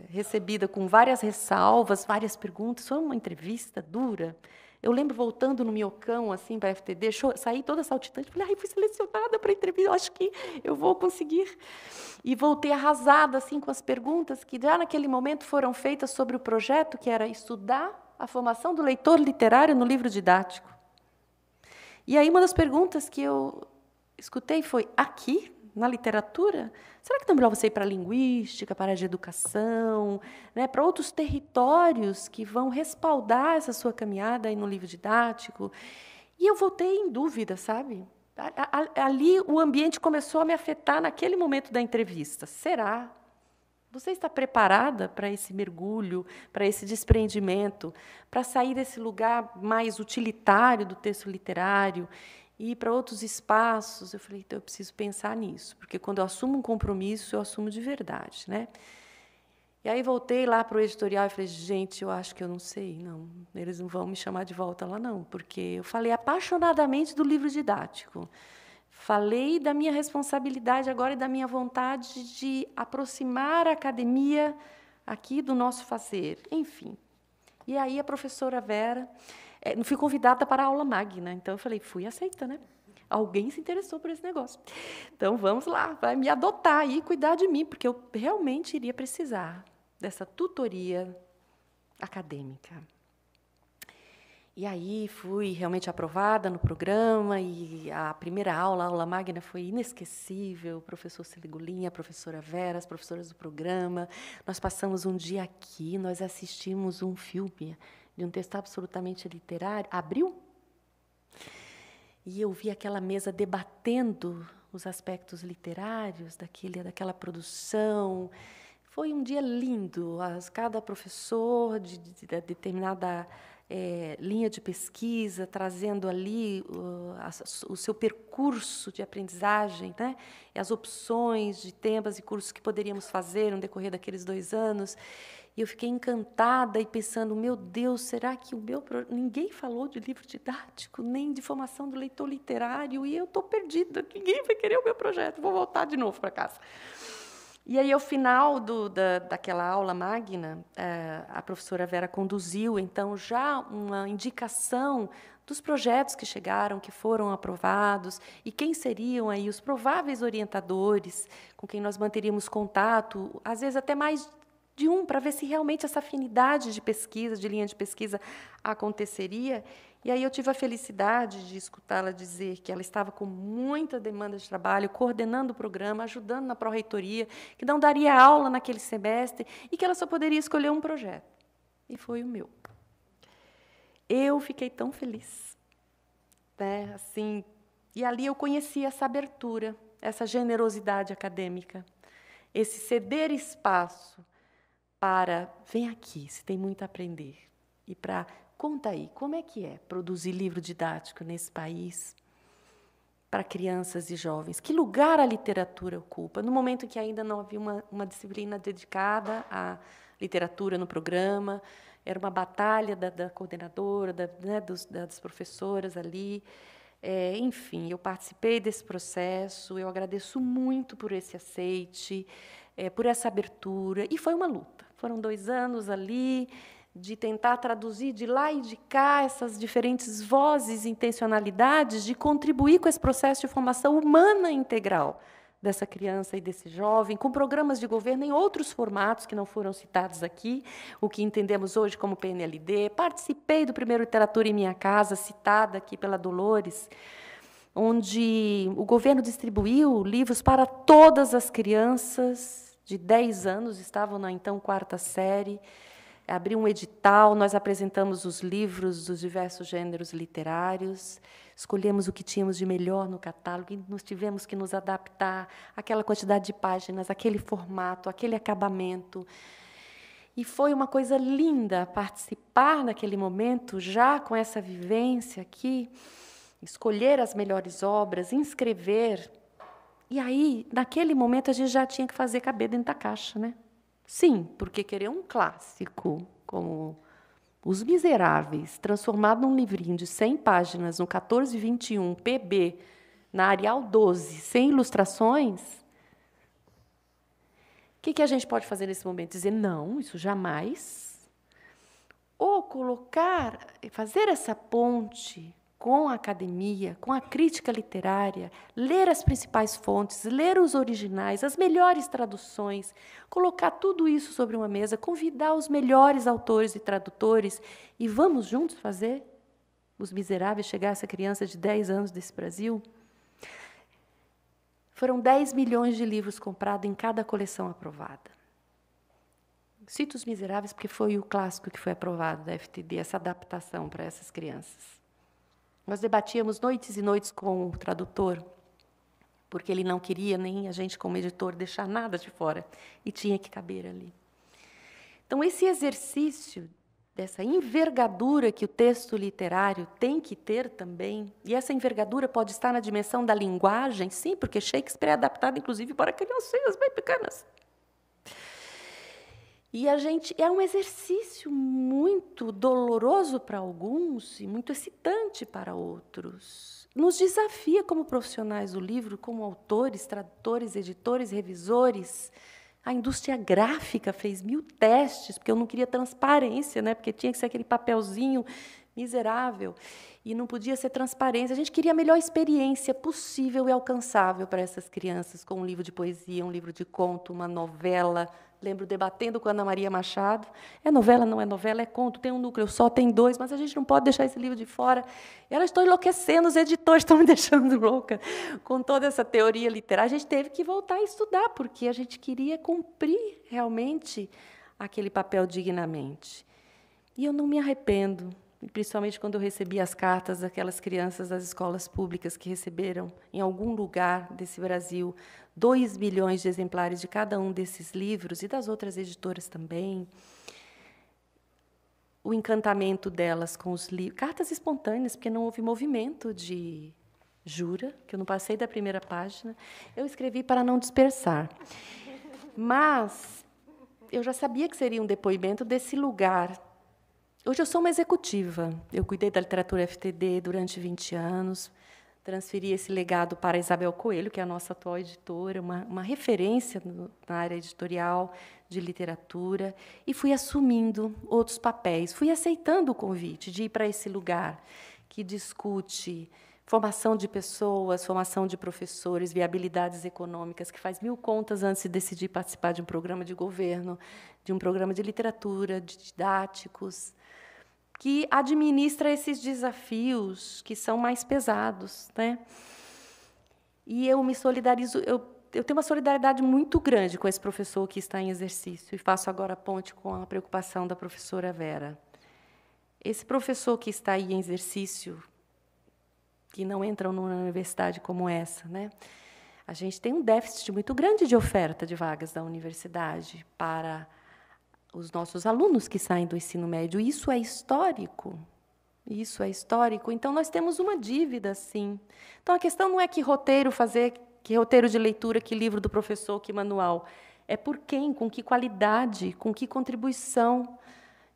recebida com várias ressalvas, várias perguntas, foi uma entrevista dura. Eu lembro voltando no Miocão, assim, para a FTD, saí toda saltitante, falei, fui selecionada para a entrevista, acho que eu vou conseguir. E voltei arrasada, assim, com as perguntas que já naquele momento foram feitas sobre o projeto, que era estudar a formação do leitor literário no livro didático. E aí uma das perguntas que eu escutei foi, aqui, na literatura, será que não é melhor você ir para a linguística, para a de educação, né, para outros territórios que vão respaldar essa sua caminhada aí no livro didático? E eu voltei em dúvida, sabe? Ali o ambiente começou a me afetar naquele momento da entrevista. Será? Você está preparada para esse mergulho, para esse desprendimento, para sair desse lugar mais utilitário do texto literário e ir para outros espaços? Eu falei, então eu preciso pensar nisso, porque quando eu assumo um compromisso, eu assumo de verdade, né? E aí voltei lá para o editorial e falei, gente, eu acho que eu não sei, não, eles não vão me chamar de volta lá, não, porque eu falei apaixonadamente do livro didático. Falei da minha responsabilidade agora e da minha vontade de aproximar a academia aqui do nosso fazer, enfim. E aí a professora Vera, fui convidada para a aula magna, então eu falei, fui aceita, né? Alguém se interessou por esse negócio. Então, vamos lá, vai me adotar e cuidar de mim, porque eu realmente iria precisar dessa tutoria acadêmica. E aí fui realmente aprovada no programa, e a primeira aula, a aula magna, foi inesquecível. O professor Celigolinha, a professora Vera, as professoras do programa. Nós passamos um dia aqui, nós assistimos um filme de um texto absolutamente literário. Abriu? E eu vi aquela mesa debatendo os aspectos literários daquela produção. Foi um dia lindo. Cada professor de determinada linha de pesquisa, trazendo ali o seu percurso de aprendizagem, né? E as opções de temas e cursos que poderíamos fazer no decorrer daqueles 2 anos. E eu fiquei encantada e pensando, meu Deus, será que ninguém falou de livro didático, nem de formação do leitor literário, e eu estou perdida, ninguém vai querer o meu projeto, vou voltar de novo para casa. E aí, ao final daquela aula magna, a professora Vera conduziu, então, já uma indicação dos projetos que chegaram, que foram aprovados, e quem seriam aí os prováveis orientadores com quem nós manteríamos contato, às vezes até mais de um, para ver se realmente essa afinidade de pesquisa, de linha de pesquisa, aconteceria. E aí eu tive a felicidade de escutá-la dizer que ela estava com muita demanda de trabalho, coordenando o programa, ajudando na pró-reitoria, que não daria aula naquele semestre e que ela só poderia escolher um projeto. E foi o meu. Eu fiquei tão feliz, né? Assim, e ali eu conheci essa abertura, essa generosidade acadêmica, esse ceder espaço para, vem aqui, você tem muito a aprender, e para Conta aí, como é que é produzir livro didático nesse país para crianças e jovens? Que lugar a literatura ocupa? No momento em que ainda não havia uma disciplina dedicada à literatura no programa, era uma batalha da coordenadora, das professoras ali. Enfim, eu participei desse processo, eu agradeço muito por esse aceite, por essa abertura, e foi uma luta. Foram 2 anos ali de tentar traduzir de lá e de cá essas diferentes vozes e intencionalidades, de contribuir com esse processo de formação humana integral dessa criança e desse jovem, com programas de governo em outros formatos que não foram citados aqui, o que entendemos hoje como PNLD. Participei do primeiro Literatura em Minha Casa, citada aqui pela Dolores, onde o governo distribuiu livros para todas as crianças de 10 anos, estavam na então 4ª série, abriu um edital, nós apresentamos os livros dos diversos gêneros literários, escolhemos o que tínhamos de melhor no catálogo e nós tivemos que nos adaptar àquela quantidade de páginas, aquele formato, aquele acabamento. E foi uma coisa linda participar naquele momento, já com essa vivência aqui, escolher as melhores obras, inscrever. E aí, naquele momento, a gente já tinha que fazer caber dentro da caixa, né? Sim, porque querer um clássico como Os Miseráveis, transformado num livrinho de 100 páginas, no 1421, PB, na Arial 12, sem ilustrações, o que a gente pode fazer nesse momento? Dizer, não, isso jamais. Ou colocar, fazer essa ponte com a academia, com a crítica literária, ler as principais fontes, ler os originais, as melhores traduções, colocar tudo isso sobre uma mesa, convidar os melhores autores e tradutores e vamos juntos fazer Os Miseráveis chegar a essa criança de 10 anos desse Brasil? Foram 10 milhões de livros comprados em cada coleção aprovada. Cito Os Miseráveis porque foi o clássico que foi aprovado da FTD, essa adaptação para essas crianças. Nós debatíamos noites e noites com o tradutor, porque ele não queria, nem a gente como editor, deixar nada de fora, e tinha que caber ali. Então, esse exercício dessa envergadura que o texto literário tem que ter também, e essa envergadura pode estar na dimensão da linguagem, sim, porque Shakespeare é adaptado, inclusive, para criancinhas bem pequenas. E é um exercício muito doloroso para alguns e muito excitante para outros. Nos desafia como profissionais do livro, como autores, tradutores, editores, revisores. A indústria gráfica fez 1000 testes, porque eu não queria transparência, né? Porque tinha que ser aquele papelzinho miserável e não podia ser transparência. A gente queria a melhor experiência possível e alcançável para essas crianças, com um livro de poesia, um livro de conto, uma novela. Lembro debatendo com a Ana Maria Machado. É novela, não é novela, é conto, tem um núcleo só, tem 2, mas a gente não pode deixar esse livro de fora. E elas estão enlouquecendo, os editores estão me deixando louca com toda essa teoria literária. A gente teve que voltar a estudar, porque a gente queria cumprir realmente aquele papel dignamente. E eu não me arrependo, principalmente quando eu recebi as cartas daquelas crianças das escolas públicas que receberam, em algum lugar desse Brasil, 2 milhões de exemplares de cada um desses livros, e das outras editoras também. O encantamento delas com os livros. Cartas espontâneas, porque não houve movimento de jura, que eu não passei da primeira página. Eu escrevi para não dispersar. Mas eu já sabia que seria um depoimento desse lugar. Hoje eu sou uma executiva. Eu cuidei da literatura FTD durante 20 anos, transferi esse legado para a Isabel Coelho, que é a nossa atual editora, uma referência na área editorial de literatura, e fui assumindo outros papéis, fui aceitando o convite de ir para esse lugar que discute formação de pessoas, formação de professores, viabilidades econômicas, que faz 1000 contas antes de decidir participar de um programa de governo, de um programa de literatura, de didáticos, que administra esses desafios que são mais pesados, né? E eu me solidarizo, eu tenho uma solidariedade muito grande com esse professor que está em exercício, e faço agora a ponte com a preocupação da professora Vera. Esse professor que está aí em exercício, que não entram numa universidade como essa, né? A gente tem um déficit muito grande de oferta de vagas da universidade para os nossos alunos que saem do ensino médio. Isso é histórico. Isso é histórico. Então, nós temos uma dívida, sim. Então, a questão não é que roteiro fazer, que roteiro de leitura, que livro do professor, que manual. É por quem, com que qualidade, com que contribuição,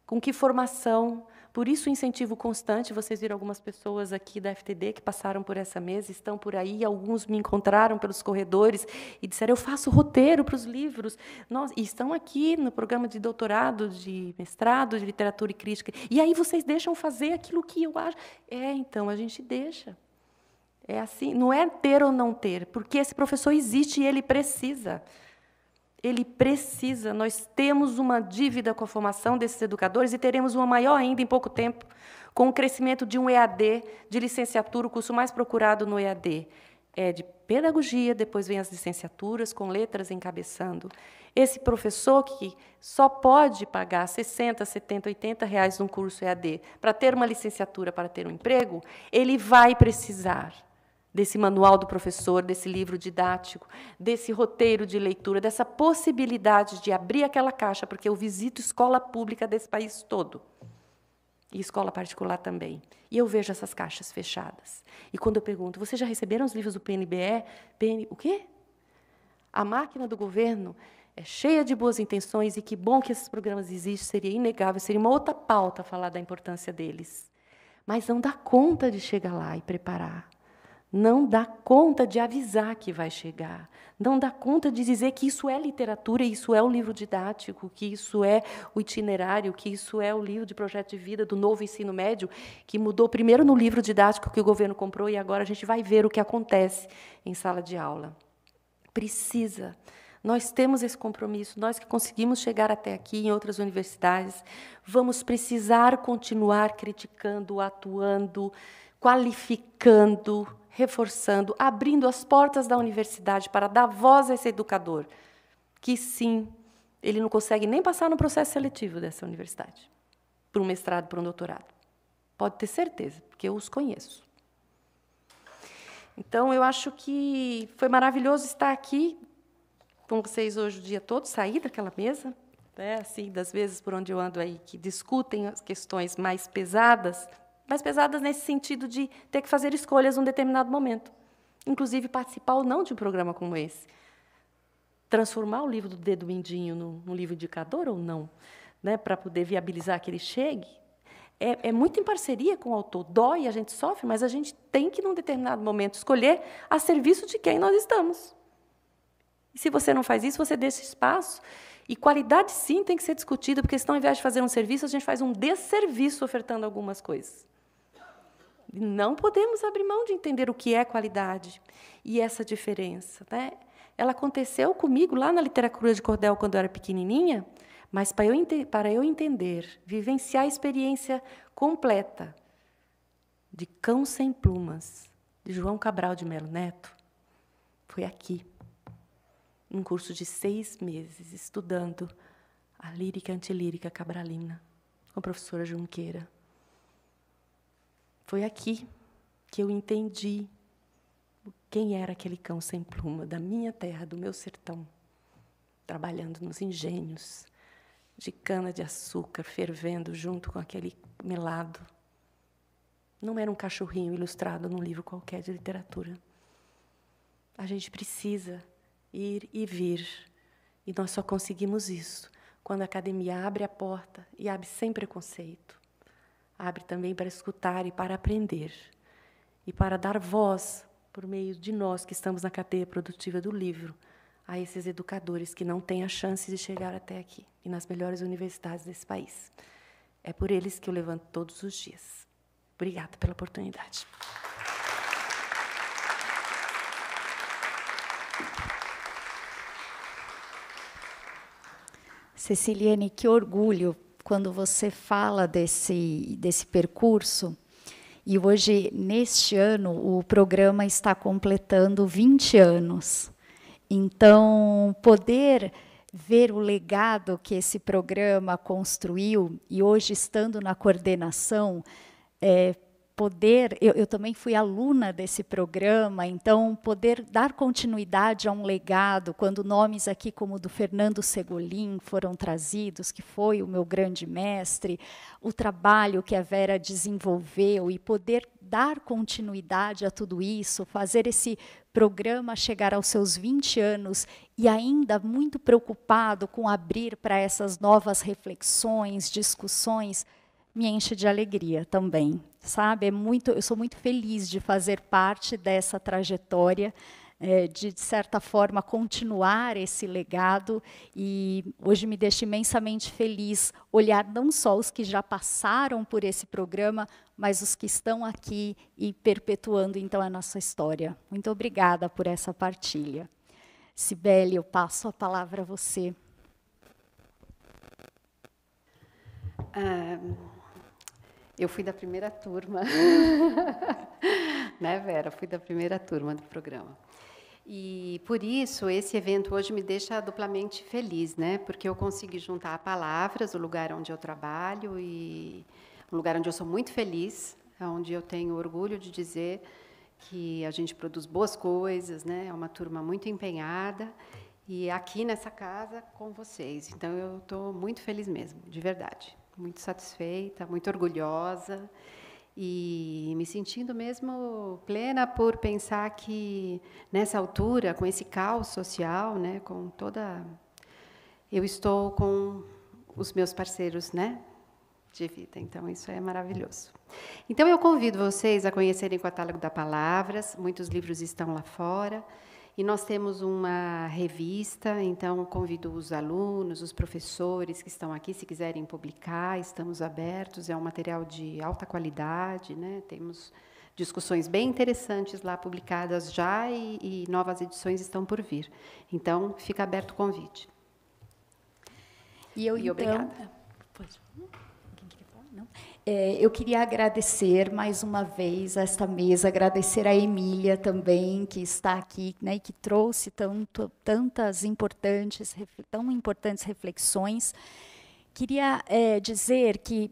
com que formação. Por isso, o incentivo constante. Vocês viram algumas pessoas aqui da FTD que passaram por essa mesa, estão por aí, alguns me encontraram pelos corredores e disseram, eu faço roteiro para os livros. E estão aqui no programa de doutorado, de mestrado, de literatura e crítica. E aí vocês deixam fazer aquilo que eu acho. Então, a gente deixa. É assim, não é ter ou não ter, porque esse professor existe e ele precisa. Ele precisa. Nós temos uma dívida com a formação desses educadores e teremos uma maior ainda em pouco tempo, com o crescimento de um EAD, de licenciatura, o curso mais procurado no EAD. É de pedagogia, depois vem as licenciaturas, com letras encabeçando. Esse professor que só pode pagar 60, 70, 80 reais num curso EAD para ter uma licenciatura, para ter um emprego, ele vai precisar desse manual do professor, desse livro didático, desse roteiro de leitura, dessa possibilidade de abrir aquela caixa, porque eu visito escola pública desse país todo, e escola particular também, e eu vejo essas caixas fechadas. E quando eu pergunto, vocês já receberam os livros do PNBE? O quê? A máquina do governo é cheia de boas intenções, e que bom que esses programas existem, seria inegável, seria uma outra pauta falar da importância deles. Mas não dá conta de chegar lá e preparar. Não dá conta de avisar que vai chegar. Não dá conta de dizer que isso é literatura, isso é o livro didático, que isso é o itinerário, que isso é o livro de projeto de vida do novo ensino médio, que mudou primeiro no livro didático que o governo comprou e agora a gente vai ver o que acontece em sala de aula. Precisa. Nós temos esse compromisso, nós que conseguimos chegar até aqui em outras universidades, vamos precisar continuar criticando, atuando, qualificando, reforçando, abrindo as portas da universidade para dar voz a esse educador, que, sim, ele não consegue nem passar no processo seletivo dessa universidade, para um mestrado, para um doutorado. Pode ter certeza, porque eu os conheço. Então, eu acho que foi maravilhoso estar aqui com vocês hoje o dia todo, sair daquela mesa, né, assim, das vezes por onde eu ando aí, que discutem as questões mais pesadas nesse sentido de ter que fazer escolhas num determinado momento. Inclusive, participar ou não de um programa como esse. Transformar o livro do Dedo Mindinho num livro indicador ou não, né, para poder viabilizar que ele chegue. É muito em parceria com o autor. Dói, a gente sofre, mas a gente tem que, num determinado momento, escolher a serviço de quem nós estamos. E, se você não faz isso, você deixa espaço. E qualidade, sim, tem que ser discutida, porque, senão, ao invés de fazer um serviço, a gente faz um desserviço ofertando algumas coisas. Não podemos abrir mão de entender o que é qualidade e essa diferença, né? Ela aconteceu comigo lá na literatura de cordel quando eu era pequenininha, mas para eu entender, vivenciar a experiência completa de Cão Sem Plumas, de João Cabral de Melo Neto, foi aqui, num curso de 6 meses, estudando a lírica e antilírica cabralina, com a professora Junqueira. Foi aqui que eu entendi quem era aquele cão sem pluma da minha terra, do meu sertão, trabalhando nos engenhos de cana-de-açúcar, fervendo junto com aquele melado. Não era um cachorrinho ilustrado num livro qualquer de literatura. A gente precisa ir e vir, e nós só conseguimos isso quando a academia abre a porta e abre sem preconceito. Abre também para escutar e para aprender, e para dar voz, por meio de nós que estamos na cadeia produtiva do livro, a esses educadores que não têm a chance de chegar até aqui, e nas melhores universidades desse país. É por eles que eu levanto todos os dias. Obrigada pela oportunidade. Ceciliane, que orgulho quando você fala desse percurso. E hoje, neste ano, o programa está completando 20 anos. Então, poder ver o legado que esse programa construiu, e hoje, estando na coordenação, poder, eu também fui aluna desse programa, então poder dar continuidade a um legado, quando nomes aqui como o do Fernando Segolin foram trazidos, que foi o meu grande mestre, o trabalho que a Vera desenvolveu e poder dar continuidade a tudo isso, fazer esse programa chegar aos seus 20 anos e ainda muito preocupado com abrir para essas novas reflexões, discussões, me enche de alegria também, sabe? Eu sou muito feliz de fazer parte dessa trajetória, de certa forma, continuar esse legado, e hoje me deixa imensamente feliz olhar não só os que já passaram por esse programa, mas os que estão aqui e perpetuando, então, a nossa história. Muito obrigada por essa partilha. Cibele, eu passo a palavra a você. Eu fui da primeira turma, né, Vera? Fui da primeira turma do programa. E, por isso, esse evento hoje me deixa duplamente feliz, né? Porque eu consegui juntar palavras, o lugar onde eu trabalho, e um lugar onde eu sou muito feliz, onde eu tenho orgulho de dizer que a gente produz boas coisas, né? É uma turma muito empenhada, e aqui nessa casa com vocês. Então, eu estou muito feliz mesmo, de verdade. Muito satisfeita, muito orgulhosa e me sentindo mesmo plena por pensar que, nessa altura, com esse caos social, né, com toda... Eu estou com os meus parceiros, né, de vida. Então, isso é maravilhoso. Então, eu convido vocês a conhecerem o Catálogo das Palavras. Muitos livros estão lá fora. E nós temos uma revista, então convido os alunos, os professores que estão aqui, se quiserem publicar, estamos abertos, é um material de alta qualidade, né? Temos discussões bem interessantes lá publicadas já e novas edições estão por vir. Então, fica aberto o convite. E obrigada. Não? Eu queria agradecer mais uma vez a esta mesa, agradecer a Emília também, que está aqui, né, e que trouxe tão importantes reflexões. Queria dizer que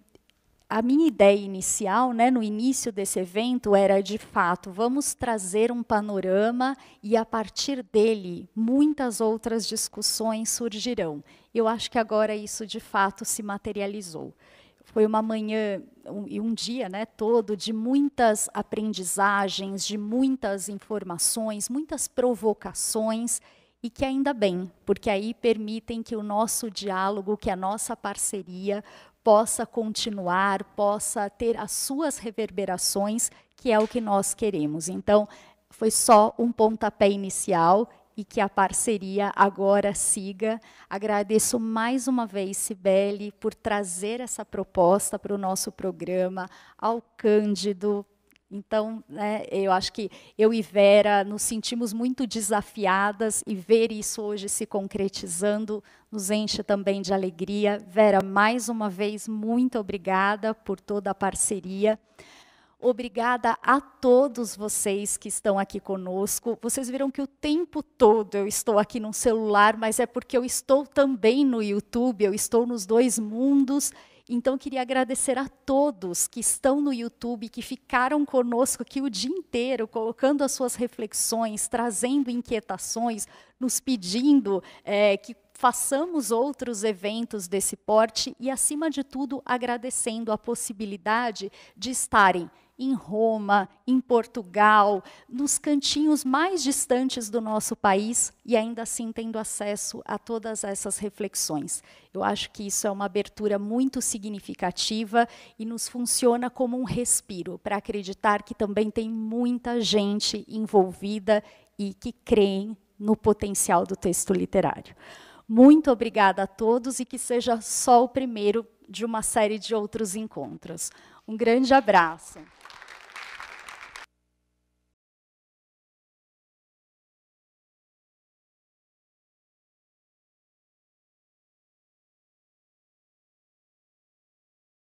a minha ideia inicial, né, no início desse evento, era, de fato, vamos trazer um panorama e, a partir dele, muitas outras discussões surgirão. Eu acho que agora isso, de fato, se materializou. Foi uma manhã e um dia, né, todo de muitas aprendizagens, de muitas informações, muitas provocações, e que ainda bem, porque aí permitem que o nosso diálogo, que a nossa parceria possa continuar, possa ter as suas reverberações, que é o que nós queremos. Então, foi só um pontapé inicial, e que a parceria agora siga. Agradeço mais uma vez, Cibele, por trazer essa proposta para o nosso programa, ao Cândido. Então, né, eu acho que eu e Vera nos sentimos muito desafiadas, e ver isso hoje se concretizando nos enche também de alegria. Vera, mais uma vez, muito obrigada por toda a parceria. Obrigada a todos vocês que estão aqui conosco. Vocês viram que o tempo todo eu estou aqui no celular, mas é porque eu estou também no YouTube, eu estou nos dois mundos. Então, queria agradecer a todos que estão no YouTube, que ficaram conosco aqui o dia inteiro, colocando as suas reflexões, trazendo inquietações, nos pedindo que façamos outros eventos desse porte e, acima de tudo, agradecendo a possibilidade de estarem em Roma, em Portugal, nos cantinhos mais distantes do nosso país, e ainda assim tendo acesso a todas essas reflexões. Eu acho que isso é uma abertura muito significativa e nos funciona como um respiro, para acreditar que também tem muita gente envolvida e que creem no potencial do texto literário. Muito obrigada a todos, e que seja só o primeiro de uma série de outros encontros. Um grande abraço.